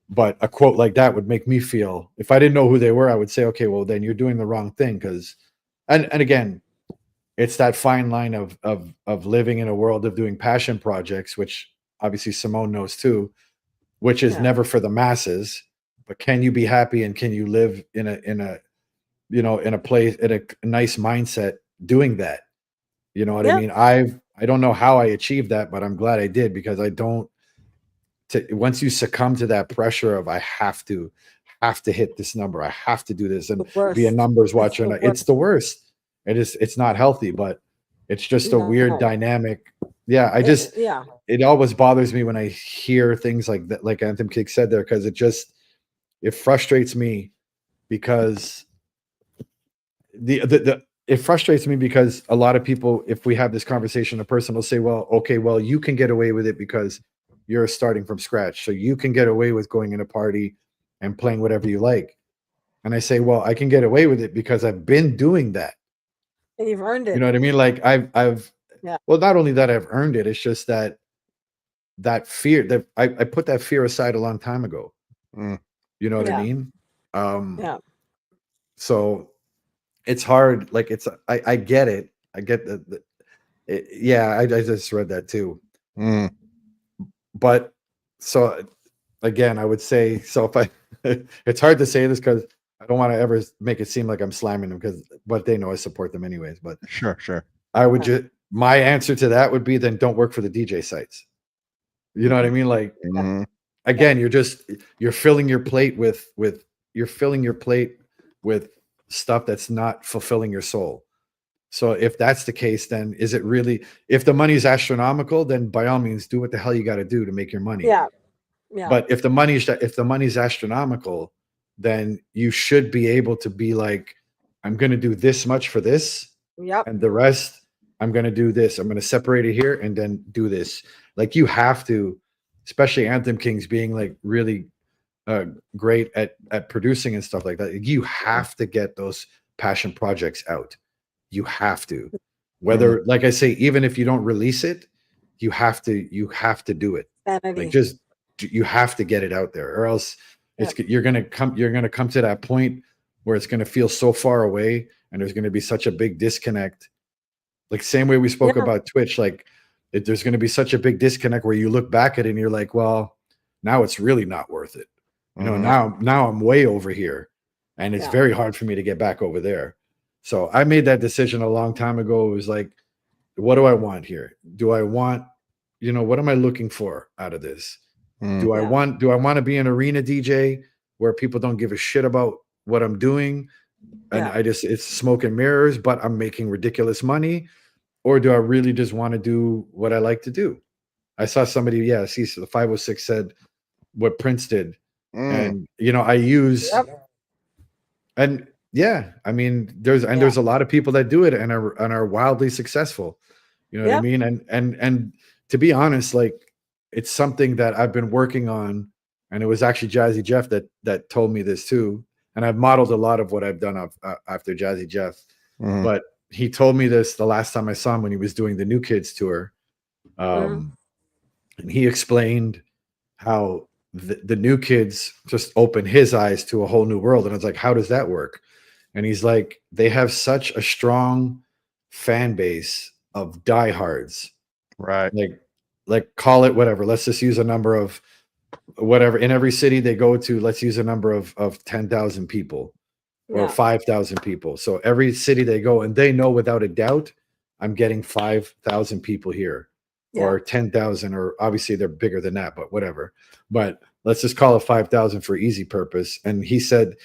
but a quote like that would make me feel, if I didn't know who they were, I would say, okay, well then you're doing the wrong thing. And again, it's that fine line of living in a world of doing passion projects, which obviously Simone knows too, which is never for the masses, but can you be happy and can you live in a place, in a nice mindset doing that? You know what I mean? I don't know how I achieved that, but I'm glad I did, because once you succumb to that pressure of I have to hit this number, I have to do this and be a numbers watcher, and it's the worst. It's not healthy, but it's just a weird dynamic. Yeah, it always bothers me when I hear things like that, like Anthem Kick said there, because it frustrates me because it frustrates me because a lot of people, if we have this conversation, a person will say, well, okay, well, you can get away with it because you're starting from scratch. So you can get away with going in a party and playing whatever you like. And I say, well, I can get away with it because I've been doing that. And you've earned it. You know what I mean? Like well, not only that I've earned it, it's just that fear that I put that fear aside a long time ago. You know what I mean? So it's hard. Like I get it. I get I just read that too. But so again, I would say, so if it's hard to say this because I don't want to ever make it seem like I'm slamming them, but they know I support them anyways. But sure. I would my answer to that would be, then don't work for the DJ sites. You know what I mean? Like again, you're filling your plate with stuff that's not fulfilling your soul. So if that's the case, then is it really, if the money is astronomical, then by all means do what the hell you got to do to make your money. Yeah. But if the money's astronomical, then you should be able to be like, I'm going to do this much for this. And the rest, I'm going to do this. I'm going to separate it here and then do this. Like you have to, especially Anthem Kings being like really great at producing and stuff like that. You have to get those passion projects out. You have to, whether, like I say, even if you don't release it, you have to do it. Like you have to get it out there, or else you're going to come to that point where it's going to feel so far away and there's going to be such a big disconnect. Like same way we spoke about Twitch, like there's going to be such a big disconnect where you look back at it and you're like, well, now it's really not worth it. You know, Mhm. now I'm way over here, and it's Yeah. very hard for me to get back over there. So I made that decision a long time ago. It was like, what do I want here? Do I want, you know, what am I looking for out of this? Mm. Do I Yeah. want to be an arena DJ where people don't give a shit about what I'm doing, and Yeah. it's smoke and mirrors, but I'm making ridiculous money? Or do I really just want to do what I like to do? I saw somebody, yeah, see, so the 506 said what Prince did. Mm. And, you know, I use, Yep. and yeah, I mean, there's Yeah. a lot of people that do it and are wildly successful. You know what I Yep. mean? And to be honest, like, it's something that I've been working on. And it was actually Jazzy Jeff that told me this too. And I've modeled a lot of what I've done after Jazzy Jeff. Mhm. But he told me this the last time I saw him when he was doing the New Kids tour. Mhm. And he explained how the New Kids just opened his eyes to a whole new world. And I was like, how does that work? And he's like, they have such a strong fan base of diehards. Right. Like call it whatever. Let's just use a number of whatever. In every city they go to, let's use a number of 10,000 people or Yeah. 5,000 people. So every city they go, and they know without a doubt, I'm getting 5,000 people here, Yeah. or 10,000, or obviously they're bigger than that, but whatever. But let's just call it 5,000 for easy purpose. And he said,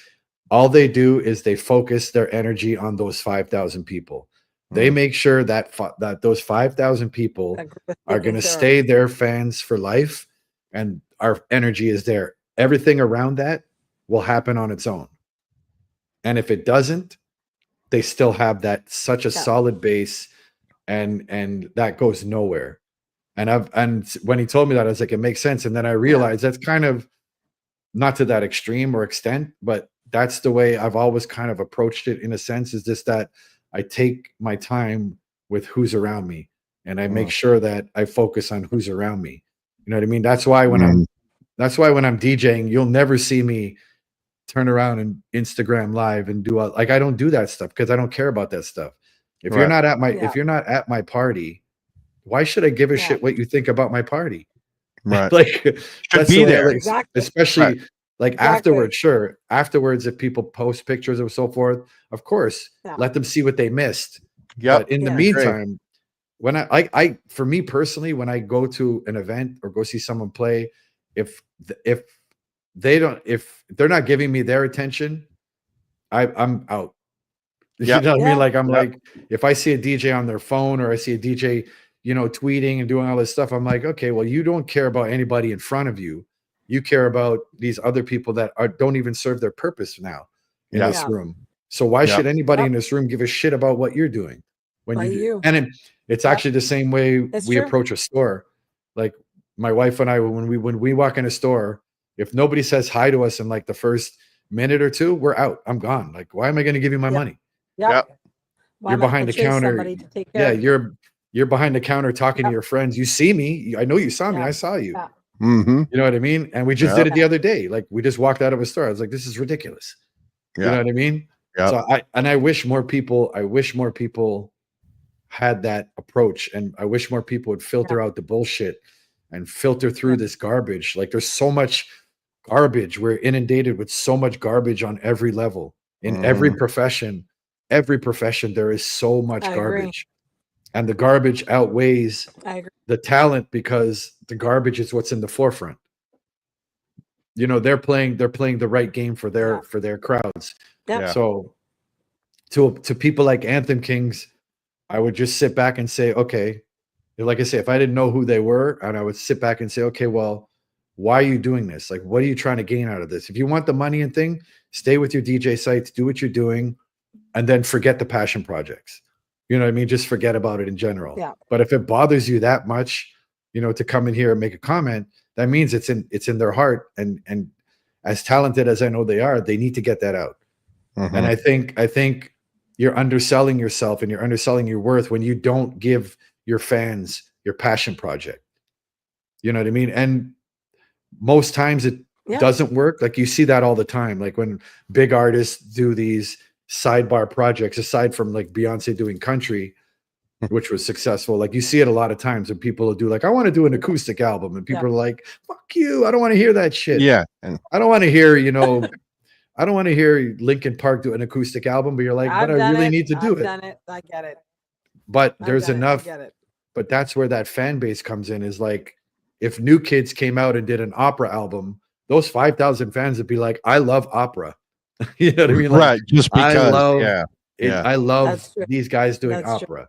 all they do is they focus their energy on those 5,000 people. They make sure that that those 5,000 people That group is are taken going to care of. stay their fans for life, and our energy is there. Everything around that will happen on its own. And if it doesn't, they still have that such a Yeah. solid base, and that goes nowhere. And when he told me that, I was like, it makes sense. And then I realized that's kind of not to that extreme or extent, but that's the way I've always kind of approached it in a sense, is just that I take my time with who's around me, and I make sure that I focus on who's around me. You know what I mean? That's why when I'm DJing, you'll never see me turn around and Instagram live and do like, I don't do that stuff because I don't care about that stuff. If you're Right. not at my Yeah. if you're not at my party, why should I give a Yeah. shit what you think about my party? Right. Like, that's be the way I there. like, Exactly. especially Right. like Exactly. afterwards. Sure, afterwards, if people post pictures or so forth, of course, Yeah. let them see what they missed. Yep. But in the Yeah. meantime, when I for me personally, when I go to an event or go see someone play, if if they're not giving me their attention, I'm out. You Yep. know what I Yeah. mean? Like, I'm Yep. like, if I see a DJ on their phone, or I see a DJ, you know, tweeting and doing all this stuff, I'm like, okay, well, you don't care about anybody in front of you. You care about these other people that don't even serve their purpose now in Yeah. this Yeah. room. So why Yep. should anybody Yep. in this room give a shit about what you're doing when By you do? you. And it's Yep. actually the same way It's we true. approach a store. Like, my wife and I, when we walk in a store, if nobody says hi to us in like the first minute or two, we're out. I'm gone. Like, why am I going to give you my Yep. money? Yep. Yep. Why You're am I behind gonna the chase counter. somebody to take care Yeah, of you? you're behind the counter talking to Yep. your friends. You see me. I know you saw me. Yeah. I saw you. Yeah. Mm-hmm. You know what I mean? And we just Yep. did it the other day. Like, we just walked out of a store. I was like, this is ridiculous. You know Yeah. what I mean? Yep. So I wish more people had that approach, and I wish more people would filter out the bullshit and filter through Yeah. this garbage. Like, there's so much garbage. We're inundated with so much garbage on every level. In every profession, there is so much I agree. garbage. And the garbage outweighs I agree. the talent, because the garbage is what's in the forefront. You know, they're playing the right game for Yeah. their crowds. Yep. Yeah. So to people like Anthem Kings, I would just sit back and say, okay, like I say, if I didn't know who they were, and I would sit back and say, okay, well, why are you doing this? Like, what are you trying to gain out of this? If you want the money and thing, stay with your DJ sites, do what you're doing, and then forget the passion projects. You know what I mean? Just forget about it in general. Yeah. But if it bothers you that much, you know, to come in here and make a comment, that means it's in their heart. And as talented as I know they are, they need to get that out. Mm-hmm. And I think you're underselling yourself, and you're underselling your worth when you don't give your fans your passion project. You know what I mean? And most times it Yeah. doesn't work. Like, you see that all the time. Like, when big artists do these sidebar projects, aside from like Beyonce doing country, which was successful. Like you see it a lot of times when people do like, I want to do an acoustic album, and people are like, fuck you, I don't want to hear that shit. Yeah. And I don't want to hear, I don't want to hear Linkin Park do an acoustic album, but you're like, but I really need to do it. I've done it. I get it. But there's enough. I get it. But that's where that fan base comes in, is like, if New Kids came out and did an opera album, those 5,000 fans would be like, I love opera. You know what I mean? Like, right. Just because. I love these guys doing That's opera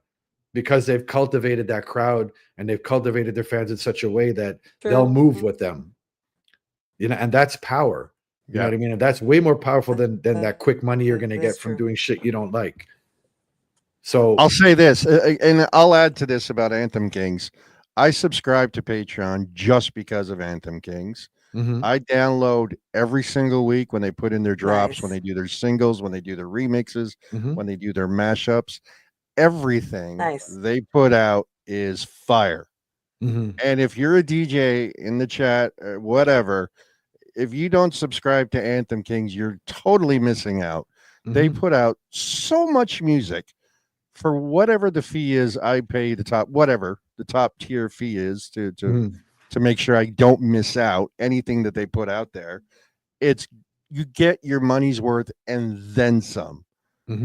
because they've cultivated that crowd and they've cultivated their fans in such a way that they'll move with them. And that's power. You know what I mean? And that's way more powerful than that quick money you're going to get from doing shit you don't like. So I'll say this, and I'll add to this about Anthem Kings. I subscribe to Patreon just because of Anthem Kings. I download every single week when they put in their drops, when they do their singles, when they do their remixes, when they do their mashups. Everything they put out is fire. And if you're a DJ in the chat, or whatever, if you don't subscribe to Anthem Kings, you're totally missing out. They put out so much music for whatever the fee is. I pay the top tier fee is to make sure I don't miss out anything that they put out there. It's, you get your money's worth and then some.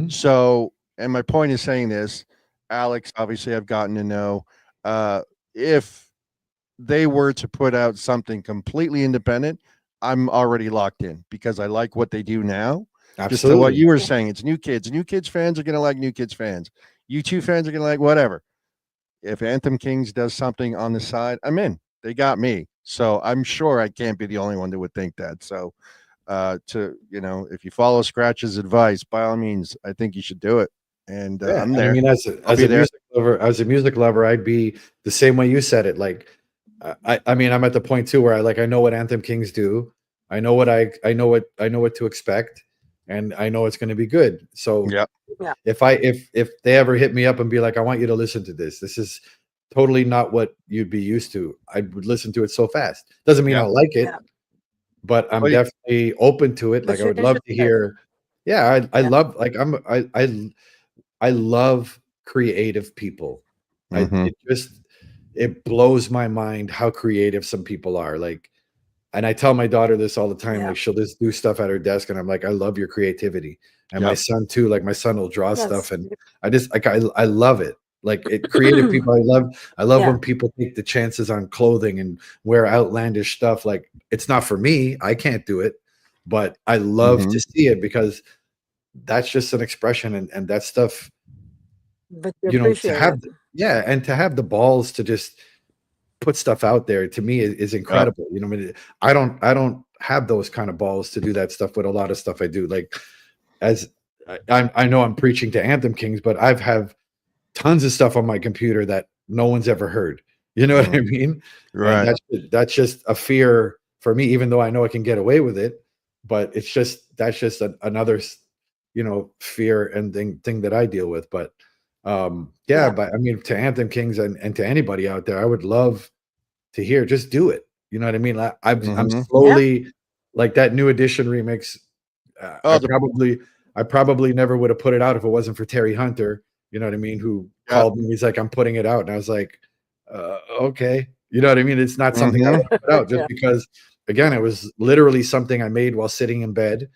So, and my point is saying this, Alex, obviously I've gotten to know, if they were to put out something completely independent, I'm already locked in because I like what they do now. Absolutely. Just to what you were saying, it's New Kids. New Kids fans are going to like New Kids fans. U2 fans are going to like whatever. If Anthem Kings does something on the side, I'm in. They got me. So I'm sure I can't be the only one that would think that. So if you follow Scratch's advice, by all means, I think you should do it. And I'm there. I mean, as a music lover, I'd be the same way you said it. Like, I mean, I'm at the point too where I know what Anthem Kings do. I know what to expect, and I know it's going to be good. So if they ever hit me up and be like, I want you to listen to this, this is totally not what you'd be used to, I would listen to it so fast. Doesn't mean I'll like it, but I'm definitely open to it. Like, I would love to hear. Yeah, I love, like, I love creative people. It blows my mind how creative some people are. Like, and I tell my daughter this all the time. Like, she'll just do stuff at her desk, and I'm like, I love your creativity. And my son too. Like, my son will draw stuff, and I just like, I love it. Like, creative people. I love when people take the chances on clothing and wear outlandish stuff. Like, it's not for me. I can't do it, but I love to see it because that's just an expression, and that stuff, but to have and to have the balls to just put stuff out there, to me, is incredible. I mean, I don't have those kind of balls to do that stuff with a lot of stuff I do. Like, as I know I'm preaching to Anthem Kings, but I've have tons of stuff on my computer that no one's ever heard. You know what I mean? Right. And that's just a fear for me, even though I know I can get away with it, but that's just another, fear and thing that I deal with. But but I mean, to Anthem Kings and to anybody out there, I would love to hear, just do it. You know what I mean? I'm slowly, like, that New Edition remix. I probably never would have put it out if it wasn't for Terry Hunter. You know what I mean? Who called me? He's like, I'm putting it out, and I was like, okay. You know what I mean? It's not something I put out just because, again, it was literally something I made while sitting in bed,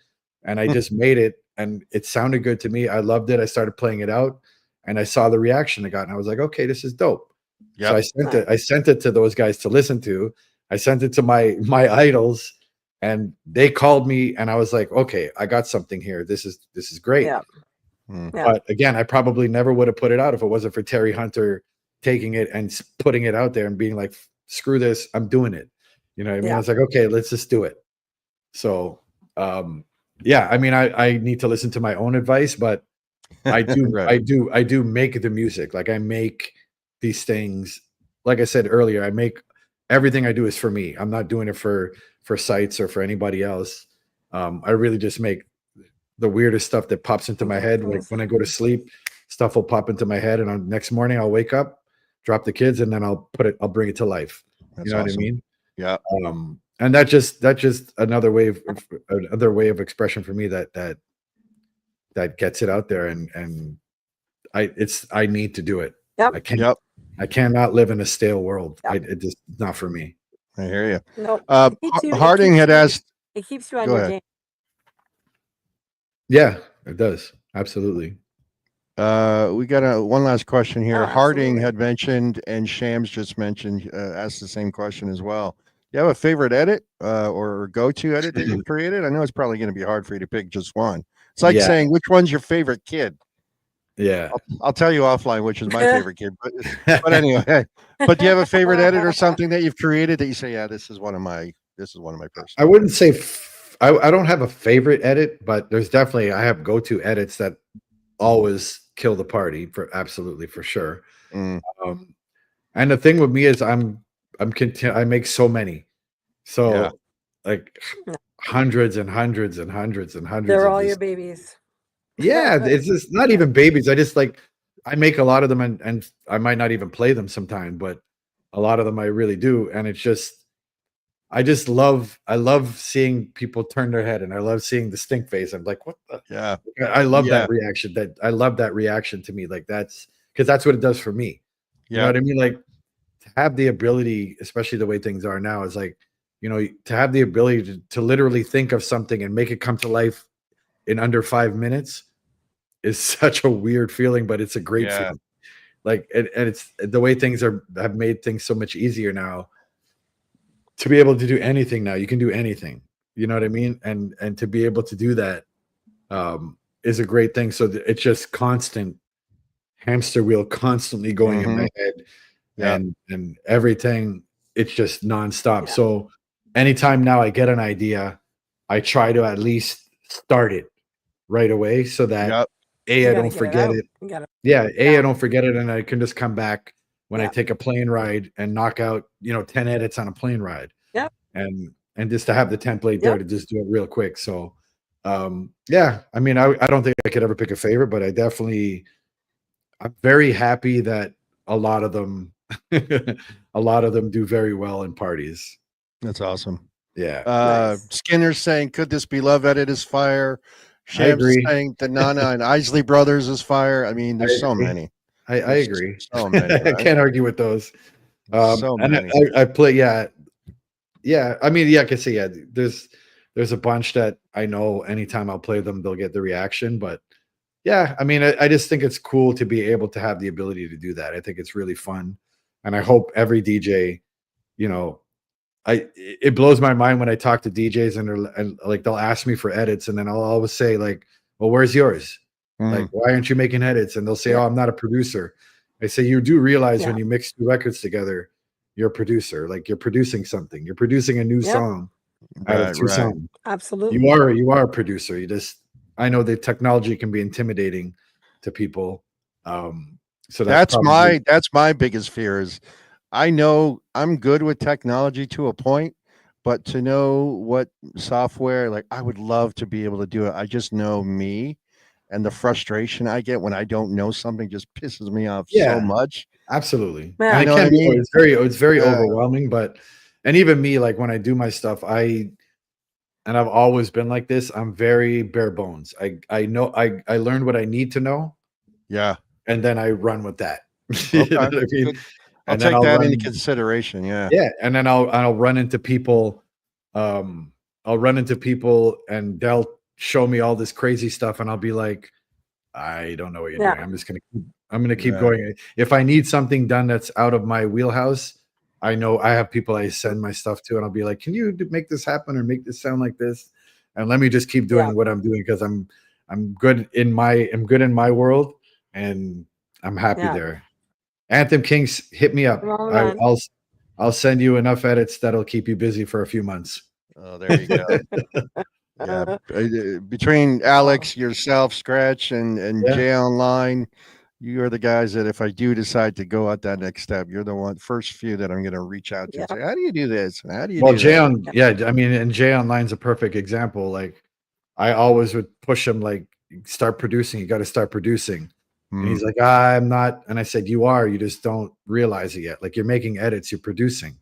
and I just made it, and it sounded good to me. I loved it. I started playing it out, and I saw the reaction I got, and I was like, okay, this is dope. So I sent it to those guys to listen to. I sent it to my idols, and they called me, and I was like, okay, I got something here. This is great. But again, I probably never would have put it out if it wasn't for Terry Hunter taking it and putting it out there and being like, screw this, I'm doing it. You know what I mean? I was like, okay, let's just do it. So I mean, I need to listen to my own advice, but I do I do make the music. Like, I make these things. Like I said earlier, I make everything I do is for me. I'm not doing it for sites or for anybody else. I really just make the weirdest stuff that pops into my head. Like, when I go to sleep, stuff will pop into my head, and on next morning I'll wake up, drop the kids, and then I'll bring it to life. That's, you know, awesome. What I mean? Yeah. And that's just another way of expression for me that gets it out there, and I need to do it. Yep. I can't. Yep. I cannot live in a stale world. Yep. It just not for me. I hear you. Nope. Harding had asked. It keeps you on Go your ahead. game. Yeah, it does. Absolutely. We got one last question here. Oh, Harding absolutely. had mentioned, and Shams just mentioned, asked the same question as well. You have a favorite edit or go-to edit that you've created? I know it's probably going to be hard for you to pick just one. It's like Yeah. saying, which one's your favorite kid? Yeah. I'll tell you offline which is my favorite kid. But anyway, but do you have a favorite edit or something that you've created that you say, yeah, this is one of my personal? I wouldn't say I don't have a favorite edit, but there's definitely I have go-to edits that always kill the party for sure. Mm. And the thing with me is I make so many, so Yeah. like hundreds and hundreds and hundreds and hundreds. They're of all these. your babies. Yeah, it's just not even babies. I just like I make a lot of them and I might not even play them sometime, but a lot of them I really do. And it's just I love seeing people turn their head and I love seeing the stink face. I'm like, what the Yeah. I love Yeah. that reaction. I love that reaction to me. Like that's because that's what it does for me. You know Yeah. what I mean? Like to have the ability, especially the way things are now, is like, to have the ability to literally think of something and make it come to life in under 5 minutes is such a weird feeling, but it's a great Yeah. feeling. Like, and it's the way things have made things so much easier now to be able to do anything now. You can do anything, you know what I mean? And to be able to do that is a great thing. So it's just constant hamster wheel constantly going in my head. Yeah. And everything, it's just nonstop. Yeah. So anytime now I get an idea, I try to at least start it right away so that Yep. I don't forget it. Yeah, I don't forget it, and I can just come back when I take a plane ride and knock out 10 edits on a plane ride. Yep. And just to have the template there to just do it real quick. So yeah, I mean, I don't think I could ever pick a favorite, but I'm very happy that a lot of them do very well in parties. That's awesome. Yeah. Nice. Skinner's saying, could this be Love Edit is fire? Shams is agree. saying the Nana and Isley Brothers is fire. I mean, there's so many. I agree. So many. I can't argue with those. So and many. I play, yeah. I mean, yeah, I can see, there's a bunch that I know anytime I'll play them, they'll get the reaction. But yeah, I mean, I just think it's cool to be able to have the ability to do that. I think it's really fun. And I hope every DJ, it blows my mind when I talk to DJs and like they'll ask me for edits, and then I'll always say like, well, where's yours? Like, why aren't you making edits? And they'll say, oh, I'm not a producer. I say, you do realize when you mix two records together, you're a producer. Like you're producing something. You're producing a new song out of two songs. Absolutely. You are a producer. I know the technology can be intimidating to people. So that's my biggest fear is I know I'm good with technology to a point, but to know what software, like I would love to be able to do it. I just know me, and the frustration I get when I don't know something just pisses me off so much. Absolutely. Yeah. And it's very overwhelming, and even me, like when I do my stuff, and I've always been like this, I'm very bare bones. I know I learned what I need to know. Yeah. And then I run with that. Okay. You know what I mean? I'll take that into consideration. Yeah. Yeah. And then I'll run into people. I'll run into people and they'll show me all this crazy stuff. And I'll be like, I don't know what you're doing. I'm going to keep going. If I need something done that's out of my wheelhouse, I know I have people I send my stuff to, and I'll be like, can you make this happen or make this sound like this? And let me just keep doing what I'm doing, because I'm good in my world, and I'm happy there. Anthem Kings, hit me up. I'll send you enough edits that'll keep you busy for a few months. Oh, there you go. Yeah. Between Alex, yourself, Scratch, and Jay Online, you are the guys that if I do decide to go out that next step, you're the first few that I'm going to reach out to and say, how do you do this? How do you do Jay that? I mean, and Jay Online's a perfect example. Like I always would push him, like, start producing. You got to start producing. And he's like, I'm not. And I said, you are. You just don't realize it yet. Like you're making edits, you're producing.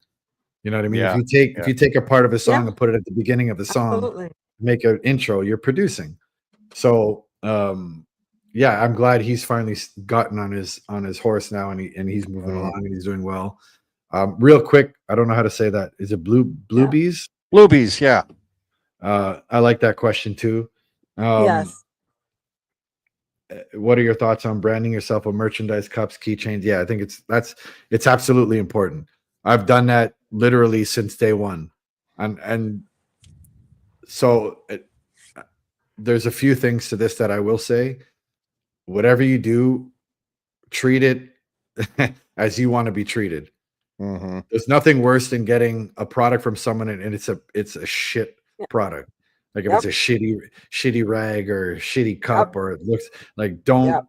You know what I mean? Yeah. If you take a part of a song and put it at the beginning of the song, make an intro, you're producing. So yeah, I'm glad he's finally gotten on his horse now, and he's moving along and he's doing well. Real quick, I don't know how to say that. Is it bluebies? Bluebies, yeah. I like that question too. Yes. What are your thoughts on branding yourself with merchandise, cups, keychains? Yeah, I think it's absolutely important. I've done that literally since day one, and so there's a few things to this that I will say. Whatever you do, treat it as you want to be treated. Mm-hmm. There's nothing worse than getting a product from someone and it's a shit product. Like if it's a shitty rag or shitty cup or it looks like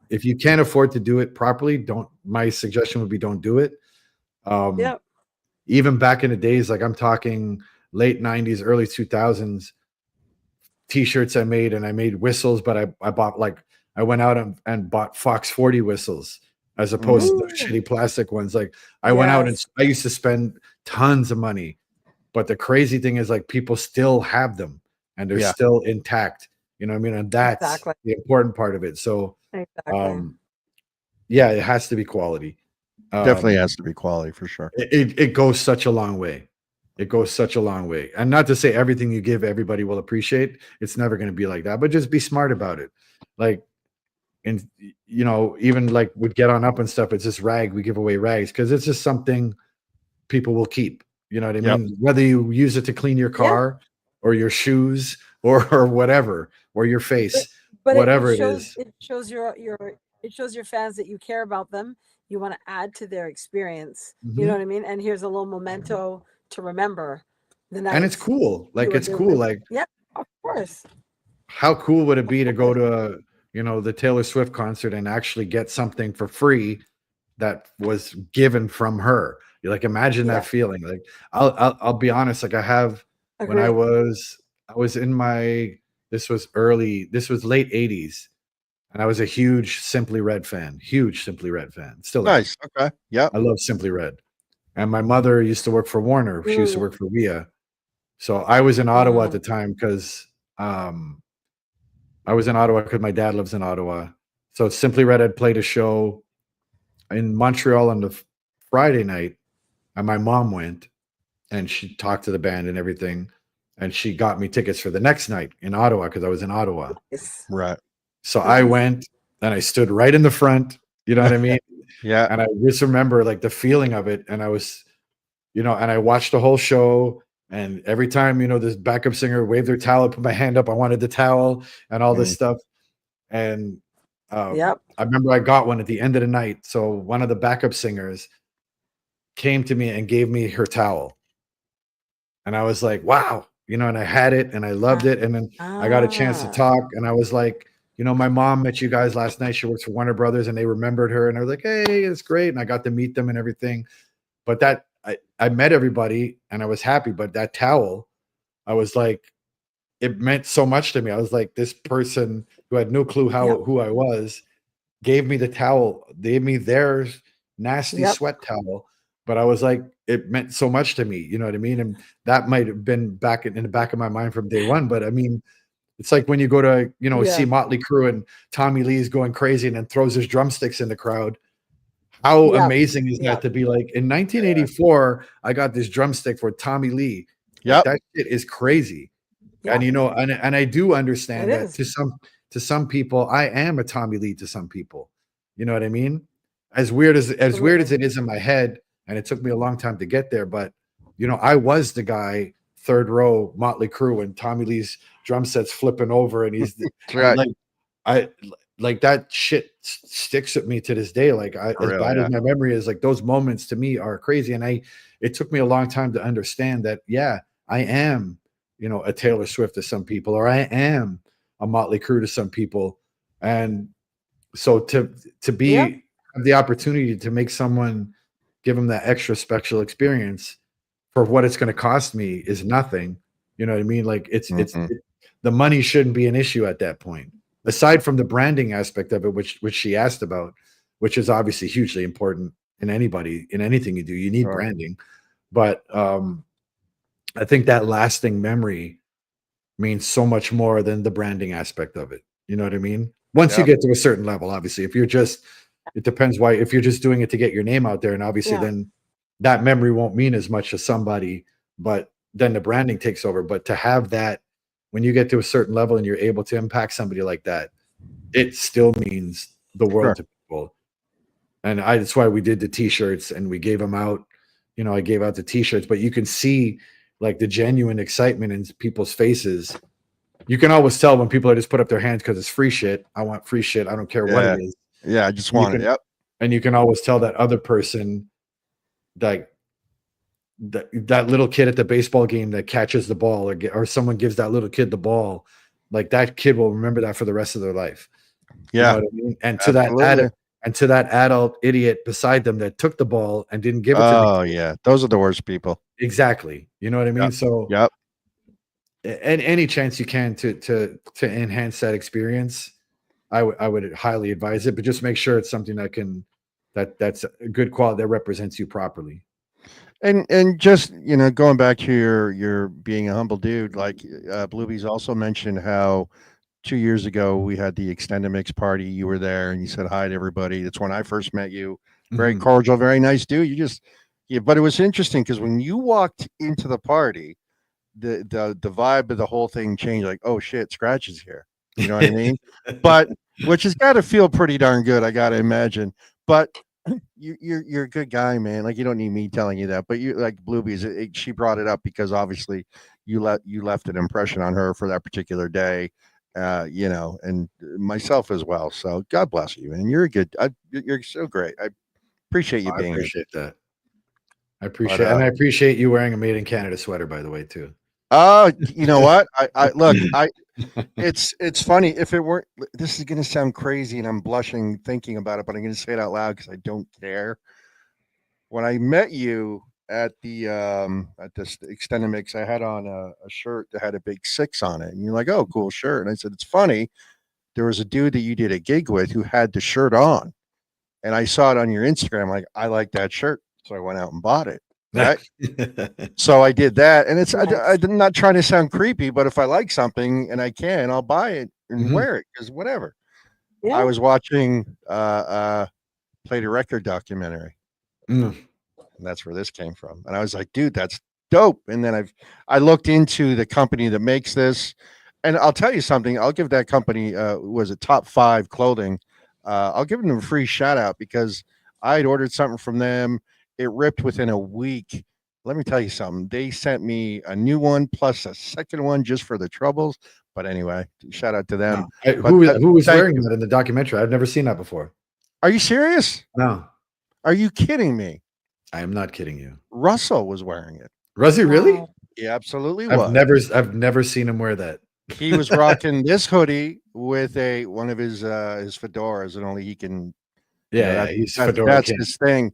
if you can't afford to do it properly, my suggestion would be don't do it. Even back in the days, like I'm talking late 90s, early 2000s, t-shirts I made whistles, but I bought I went out and bought Fox 40 whistles as opposed to the shitty plastic ones. Like I went out and I used to spend tons of money, but the crazy thing is like people still have them and they're still intact. You know what I mean? And that's the important part of it. So yeah, it has to be quality. Definitely has to be quality for sure. It goes such a long way. It goes such a long way. And not to say everything you give everybody will appreciate. It's never going to be like that, but just be smart about it. Like, and even like with Get On Up and stuff, it's just rag. We give away rags because it's just something people will keep. You know what I mean? Whether you use it to clean your car or your shoes or whatever, or your face, but whatever it is. It shows your fans that you care about them. You want to add to their experience. You know what I mean? And here's a little memento to remember the night. And it's cool. Like it's cool. Like of course. How cool would it be to go to the Taylor Swift concert and actually get something for free that was given from her? You like imagine that feeling. Like I'll be honest. Like I have when I was in my this was late 80s. And I was a huge Simply Red fan. Still nice. Okay. Yeah. I love Simply Red. And my mother used to work for Warner. She used to work for WIA. So I was in Ottawa at the time because my dad lives in Ottawa. So Simply Red had played a show in Montreal on the Friday night, and my mom went and she talked to the band and everything. And she got me tickets for the next night in Ottawa because I was in Ottawa. Right. So I went and I stood right in the front. You know what I mean? Yeah. And I just remember like the feeling of it. And I was, and I watched the whole show. And every time, this backup singer waved their towel, I put my hand up. I wanted the towel and all this stuff. And I remember I got one at the end of the night. So one of the backup singers came to me and gave me her towel. And I was like, wow, and I had it and I loved it. And then I got a chance to talk. And I was like, my mom met you guys last night. She works for Warner Brothers and they remembered her. And I was like, hey, it's great. And I got to meet them and everything. But I met everybody and I was happy. But that towel, I was like, it meant so much to me. I was like, this person who had no clue who I was gave me the towel. They gave me their nasty sweat towel. But I was like, it meant so much to me. You know what I mean? And that might have been back in the back of my mind from day one. But I mean, it's like when you go to, see Motley Crue and Tommy Lee's going crazy and then throws his drumsticks in the crowd. How amazing is that to be like, in 1984, I got this drumstick for Tommy Lee. Yeah. Like, that shit is crazy. And, and I do understand that to some people, I am a Tommy Lee to some people. You know what I mean? As weird as it is in my head, and it took me a long time to get there, but, I was the guy, third row, Motley Crue, and Tommy Lee's drum set's flipping over, and he's like that shit sticks with me to this day. Like as bad as my memory is, like those moments to me are crazy. And it took me a long time to understand that, I am, a Taylor Swift to some people, or I am a Motley Crue to some people. And so to have the opportunity to make someone, give them that extra special experience for what it's going to cost me is nothing. You know what I mean? Like the money shouldn't be an issue at that point. Aside from the branding aspect of it, which she asked about, which is obviously hugely important in anything you do, you need branding. But I think that lasting memory means so much more than the branding aspect of it. You know what I mean? Once you Yep. get to a certain level, obviously, if you're just, it depends why, if you're just doing it to get your name out there, and obviously Yeah. then that memory won't mean as much to somebody, but then the branding takes over. But to have that, when you get to a certain level and you're able to impact somebody like that, it still means the world Sure. to people. And that's why we did the t-shirts and we gave them out. I gave out the t-shirts, but you can see like the genuine excitement in people's faces. You can always tell when people are just put up their hands because it's free shit. I want free shit. I don't care what Yeah. it is. Yeah. I just And you want it. can, Yep. and you can always tell that other person, like that little kid at the baseball game that catches the ball, or someone gives that little kid the ball, like that kid will remember that for the rest of their life. You know Yeah. what I mean? And Absolutely. to that adult idiot beside them that took the ball and didn't give it to Oh the kid. yeah. Those are the worst people. Exactly. You know what I mean? Yep. So Yep. any chance you can to enhance that experience, I would highly advise it, but just make sure it's something that's a good quality that represents you properly. And just going back to your being a humble dude, like Bluebees also mentioned how 2 years ago we had the extended mix party. You were there and you said hi to everybody. That's when I first met you. Very Mhm. cordial, very nice dude. But it was interesting because when you walked into the party, the vibe of the whole thing changed. Like, oh shit, Scratch is here. You know what I mean? But which has got to feel pretty darn good, I got to imagine. But you're a good guy, man. Like you don't need me telling you that. But you like Bluebees, she brought it up because obviously you left an impression on her for that particular day. And myself as well. So God bless you, man. You're so great. I appreciate you I being here. appreciate that. I But, appreciate, and I appreciate you wearing a Made in Canada sweater, by the way, too. you know what? I look, it's funny. If it weren't, this is gonna sound crazy, and I'm blushing thinking about it, but I'm gonna say it out loud because I don't care. When I met you at this extended mix, I had on a shirt that had a big 6 on it, and you're like, "Oh, cool shirt." And I said, "It's funny. There was a dude that you did a gig with who had the shirt on, and I saw it on your Instagram. Like, I like that shirt, so I went out and bought it." Right. So I did that, and I'm not trying to sound creepy, but if I like something and I can, I'll buy it and wear it because whatever. Yeah. I was watching Played a Record documentary. Mm. And that's where this came from. And I was like, dude, that's dope. And then I looked into the company that makes this. And I'll tell you something. I'll give that company was it Top 5 Clothing. I'll give them a free shout out because I had ordered something from them. It ripped within a week. Let me tell you something. They sent me a new one plus a second one just for the troubles. But anyway, shout out to them. Who was wearing that in the documentary? I've never seen that before. Are you serious? No. Are you kidding me? I am not kidding you. Russell was wearing it. Was he really? He absolutely was. I've never seen him wear that. He was rocking this hoodie with one of his fedoras, and only he can. He's fedora. That's his thing.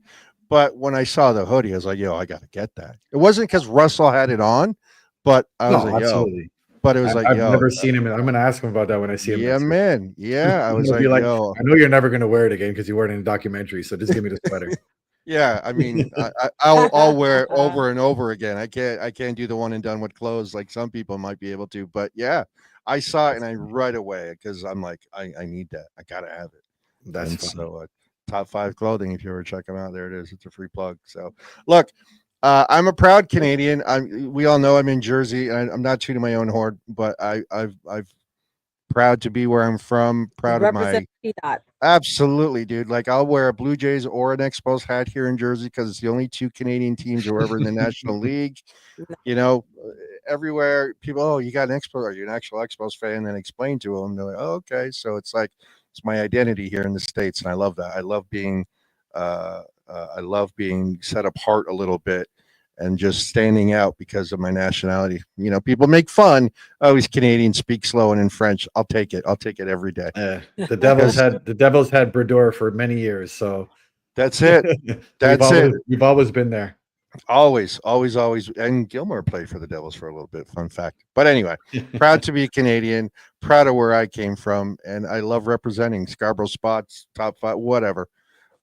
But when I saw the hoodie, I was like, "Yo, I got to get that." It wasn't because Russell had it on, but I was like, absolutely. "Yo." But it was I've never seen him. I'm going to ask him about that when I see him. Yeah, man. Yeah, I was like, "Yo." I know you're never going to wear it again because you wore it in a documentary. So just give me the sweater. Yeah, I mean, I'll wear it over and over again. I can't do the one and done with clothes like some people might be able to. But yeah, I saw it and I right away because I'm like, I need that. I gotta have it. That's funny. So Top 5 Clothing. If you ever check them out, there it is. It's a free plug. So look, I'm a proud Canadian. We all know I'm in Jersey, and I'm not tooting my own horn, but I've proud to be where I'm from. Proud of my. Absolutely, dude. Like I'll wear a Blue Jays or an Expos hat here in Jersey because it's the only 2 Canadian teams who are ever in the National League. Everywhere people, oh, you got an Expos, are you an actual Expos fan? And then explain to them, they're like, oh, okay. So it's like it's my identity here in the States, and I love that. I love being set apart a little bit and just standing out because of my nationality. People make fun. Oh, he's Canadian, speak slow and in French. I'll take it. I'll take it every day. The Devils had Brodeur for many years, so that's it. We've always been there. Always. And Gilmore played for the Devils for a little bit. Fun fact. But anyway, proud to be Canadian. Proud of where I came from, and I love representing Scarborough Spots, Top 5, whatever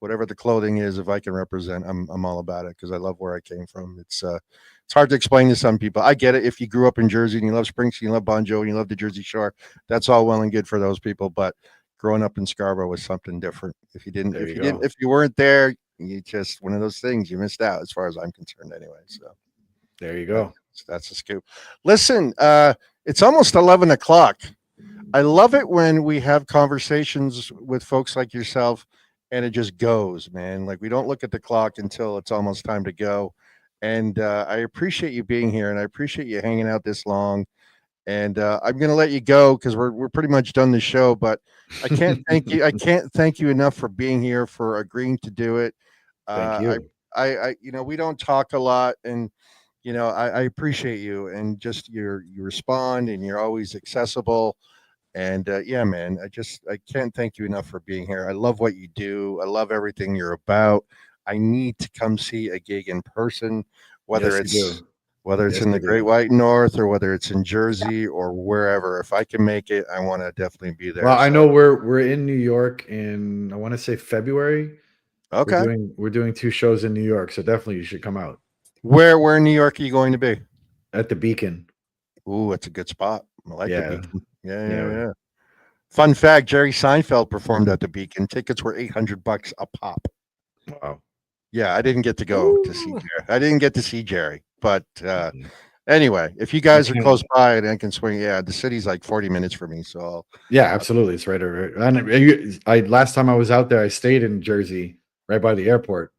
the clothing is. If I can represent, I'm all about it because I love where I came from. It's hard to explain to some people. I get it. If you grew up in Jersey and you love Springsteen, you love Bon Jovi, and you love the Jersey Shore, that's all well and good for those people. But growing up in Scarborough was something different. If you weren't there, you just one of those things you missed out, as far as I'm concerned, anyway. So there you go. That's a scoop. Listen, it's almost 11 o'clock. I love it when we have conversations with folks like yourself and it just goes, man. Like we don't look at the clock until it's almost time to go. And I appreciate you being here and I appreciate you hanging out this long. And I'm going to let you go because we're pretty much done the show, but I can't thank you. I can't thank you enough for being here, for agreeing to do it. Thank you. I we don't talk a lot and, I appreciate you and just you respond and you're always accessible. And yeah, man, I can't thank you enough for being here. I love what you do. I love everything you're about. I need to come see a gig in person, whether it's in the Great White North or whether it's in Jersey or wherever. If I can make it, I want to definitely be there. Well, I know we're in New York in, I want to say February. Okay. We're doing 2 shows in New York, so definitely you should come out. Where in New York are you going to be? At the Beacon. Ooh, that's a good spot. I like the Beacon. Yeah. Yeah. Fun fact, Jerry Seinfeld performed at the Beacon. Tickets were $800 a pop. Wow. Yeah, I didn't get to go to see Jerry. I didn't get to see Jerry. But anyway, if you guys are close by and I can swing, the city's like 40 minutes for me. So absolutely. It's right over. And last time I was out there, I stayed in Jersey right by the airport.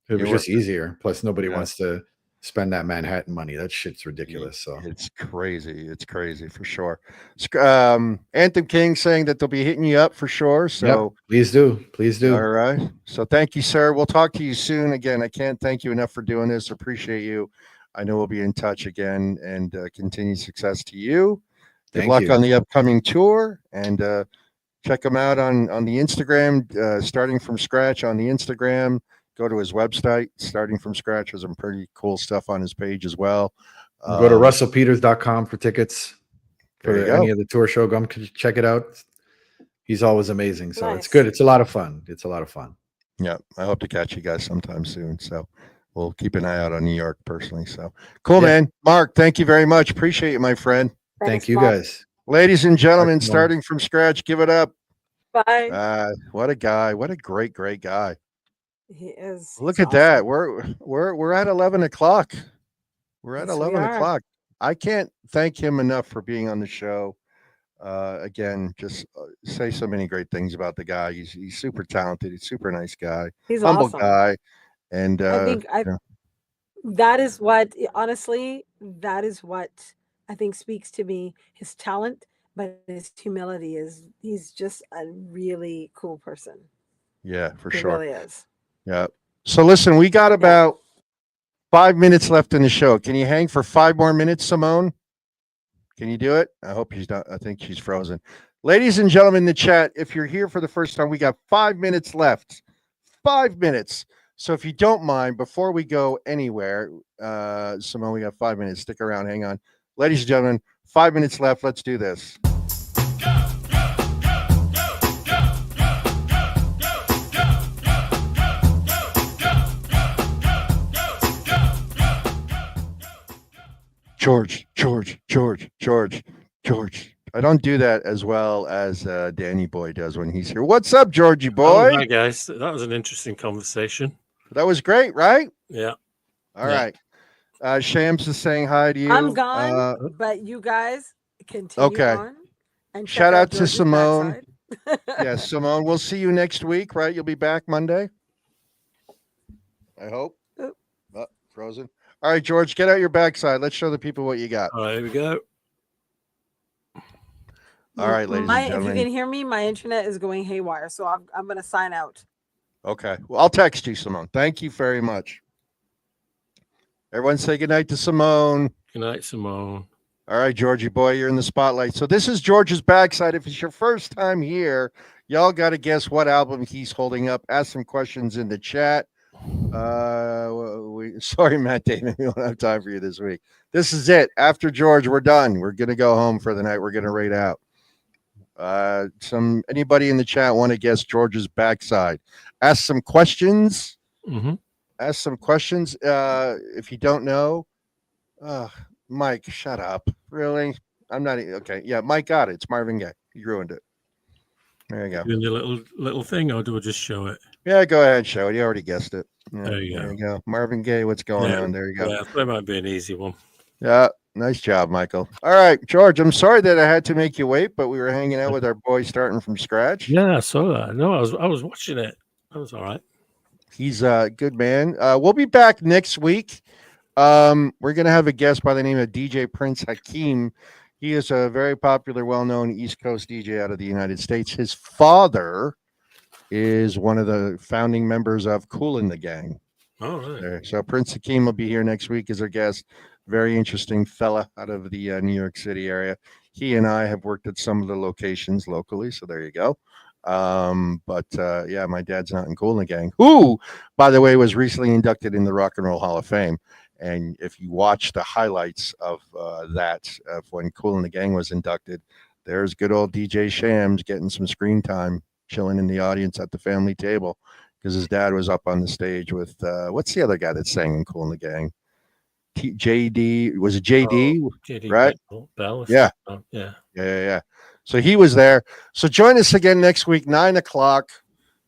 It was just easier. Plus, nobody wants to spend that Manhattan money. That shit's ridiculous. So it's crazy. It's crazy for sure. Anthem King saying that they'll be hitting you up for sure. So please do. All right. So thank you, sir. We'll talk to you soon. Again, I can't thank you enough for doing this. Appreciate you. I know we'll be in touch again and continued success to you. Good luck on the upcoming tour and check him out on the Instagram, Starting From Scratch on the Instagram. Go to his website, Starting From Scratch. There's some pretty cool stuff on his page as well. Go to russellpeters.com for tickets for any of the tour show. Come check it out. He's always amazing. So it's good. It's a lot of fun. Yeah. I hope to catch you guys sometime soon. So we'll keep an eye out on New York personally. So cool, man. Mark, thank you very much. Appreciate you, my friend. Thank you, guys. Ladies and gentlemen, Starting From Scratch, give it up. Bye. What a guy. What a great guy. He is. Look at that. We're at 11 o'clock. We're at 11 o'clock. I can't thank him enough for being on the show. Again, just say so many great things about the guy. He's super talented. He's super nice guy. He's humble awesome. Guy. And I think that is what, honestly, that is what I think speaks to me. His talent, but his humility he's just a really cool person. Yeah, for he sure. Really is. Yeah. So listen, we got about 5 minutes left in the show. Can you hang for 5 more minutes, Simone? Can you do it? I hope she's not. I think she's frozen. Ladies and gentlemen in the chat, if you're here for the first time, we got 5 minutes left. 5 minutes. So if you don't mind, before we go anywhere, Simone, we got 5 minutes. Stick around. Hang on. Ladies and gentlemen, 5 minutes left. Let's do this. George. I don't do that as well as Danny Boy does when he's here. What's up, Georgie boy? Hi, guys. That was an interesting conversation. That was great, right? Yeah. All right. Shams is saying hi to you. I'm gone, but you guys continue on. And shout out to Simone. Yeah, Simone. We'll see you next week, right? You'll be back Monday. I hope. Oh, frozen. All right, George, get out your backside. Let's show the people what you got. All right, here we go. All right, ladies and gentlemen. If you can hear me, my internet is going haywire, so I'm going to sign out. Okay. Well, I'll text you, Simone. Thank you very much. Everyone say goodnight to Simone. Good night, Simone. All right, Georgie boy, you're in the spotlight. So this is George's backside. If it's your first time here, y'all got to guess what album he's holding up. Ask some questions in the chat. Sorry, Matt Damon, we don't have time for you this week. This is it. After George, we're done. We're gonna go home for the night. We're gonna rate out. Anybody in the chat want to guess George's backside? Ask some questions. Ask some questions. If you don't know, Mike, shut up. Really? I'm not okay. Yeah, Mike got it. It's Marvin Gaye. You ruined it. There you go. Doing the little thing, or do I just show it? Yeah, go ahead, show it. You already guessed it. Yeah, There you go. Marvin Gaye, what's going on? There you go. Yeah, that might be an easy one. Yeah, nice job, Michael. All right, George, I'm sorry that I had to make you wait, but we were hanging out with our boy starting from scratch. Yeah, I saw that. No, I was watching it. That was all right. He's a good man. We'll be back next week. We're going to have a guest by the name of DJ Prince Hakeem. He is a very popular, well-known East Coast DJ out of the United States. His father is one of the founding members of Kool and the Gang. All right. So Prince Hakeem will be here next week as our guest. Very interesting fella out of the New York City area. He and I have worked at some of the locations locally, so there you go. Yeah, my dad's not in Kool and the Gang, who, by the way, was recently inducted in the Rock and Roll Hall of Fame. And if you watch the highlights of when Kool and the Gang was inducted, there's good old DJ Shams getting some screen time, chilling in the audience at the family table, because his dad was up on the stage with what's the other guy that sang in Kool and the Gang? JD, was it JD? Oh, JD right? Bell. Yeah. Yeah. So he was there. So join us again next week, 9:00.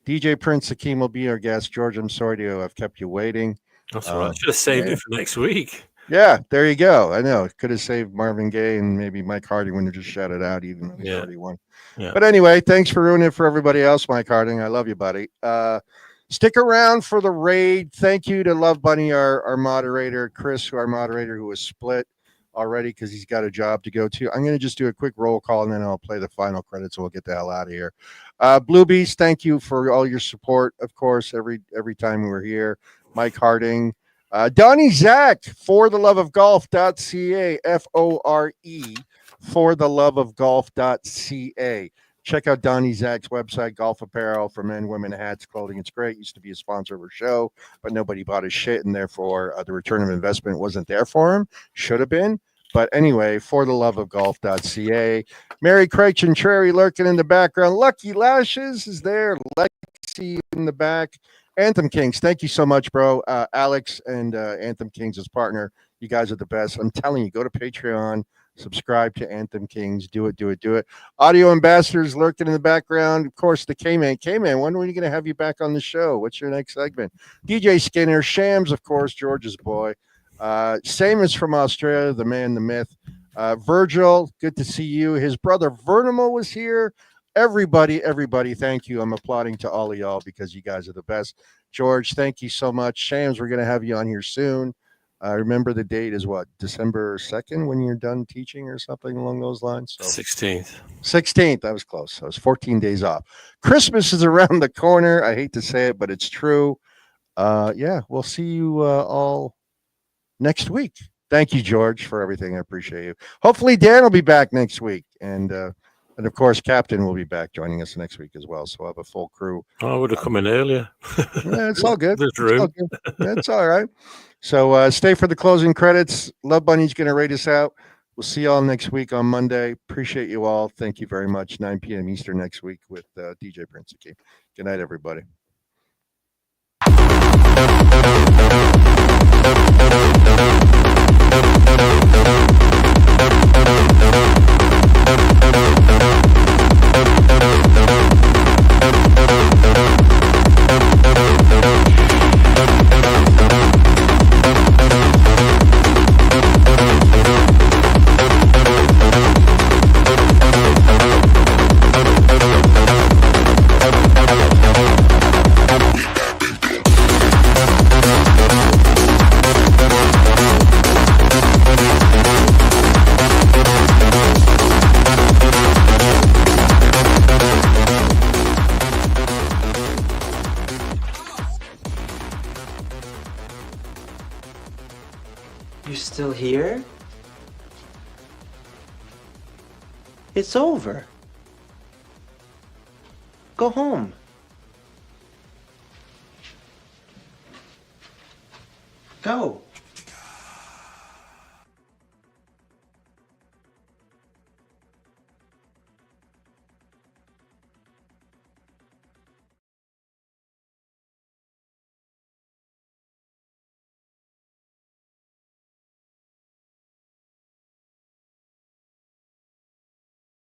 DJ Prince Hakeem will be our guest. George, I'm sorry to have kept you waiting. That's all right. Should have saved it for next week. Yeah, there you go. I know. Could have saved Marvin Gaye and maybe Mike Harding when they just shouted out, even though he's already won. Yeah. But anyway, thanks for ruining it for everybody else, Mike Harding. I love you, buddy. Stick around for the raid. Thank you to Love Bunny, our moderator, Chris, our moderator, who was split already because he's got a job to go to. I'm going to just do a quick roll call, and then I'll play the final credits, and we'll get the hell out of here. Blue Beast, thank you for all your support, of course, every time we're here. Mike Harding. Donnie Zach, for the love of golf.ca, FORE, for the love of golf.ca. Check out Donnie Zach's website, golf apparel for men, women, hats, clothing. It's great. Used to be a sponsor of our show, but nobody bought his shit, and therefore the return of investment wasn't there for him. Should have been. But anyway, for the love of golf.ca. Mary Craig and Trary lurking in the background. Lucky Lashes is there. Lexi in the back. Anthem Kings, thank you so much, bro. Alex and Anthem Kings as partner. You guys are the best. I'm telling you, go to Patreon, subscribe to Anthem Kings. Do it. Audio ambassadors lurking in the background. Of course, the K-Man. K-Man, when are we going to have you back on the show? What's your next segment? DJ Skinner, Shams, of course, George's boy. Seamus from Australia, the man, the myth. Virgil, good to see you. His brother Vernimal was here. Everybody, thank you. I'm applauding to all of y'all because you guys are the best. George, thank you so much. Shams, we're going to have you on here soon. Remember the date is what, December 2nd when you're done teaching or something along those lines? So 16th. I was close. I was 14 days off. Christmas is around the corner. I hate to say it, but it's true. Yeah, we'll see you all next week. Thank you, George, for everything. I appreciate you. Hopefully Dan will be back next week. And of course, Captain will be back joining us next week as well. So I'll have a full crew. Oh, I would have come in earlier. Yeah, it's all good. There's room. That's all right. So stay for the closing credits. Love Bunny's going to rate us out. We'll see you all next week on Monday. Appreciate you all. Thank you very much. 9 p.m. Eastern next week with DJ Prince Hakeem. Good night, everybody. You're still here? It's over. Go home. Go.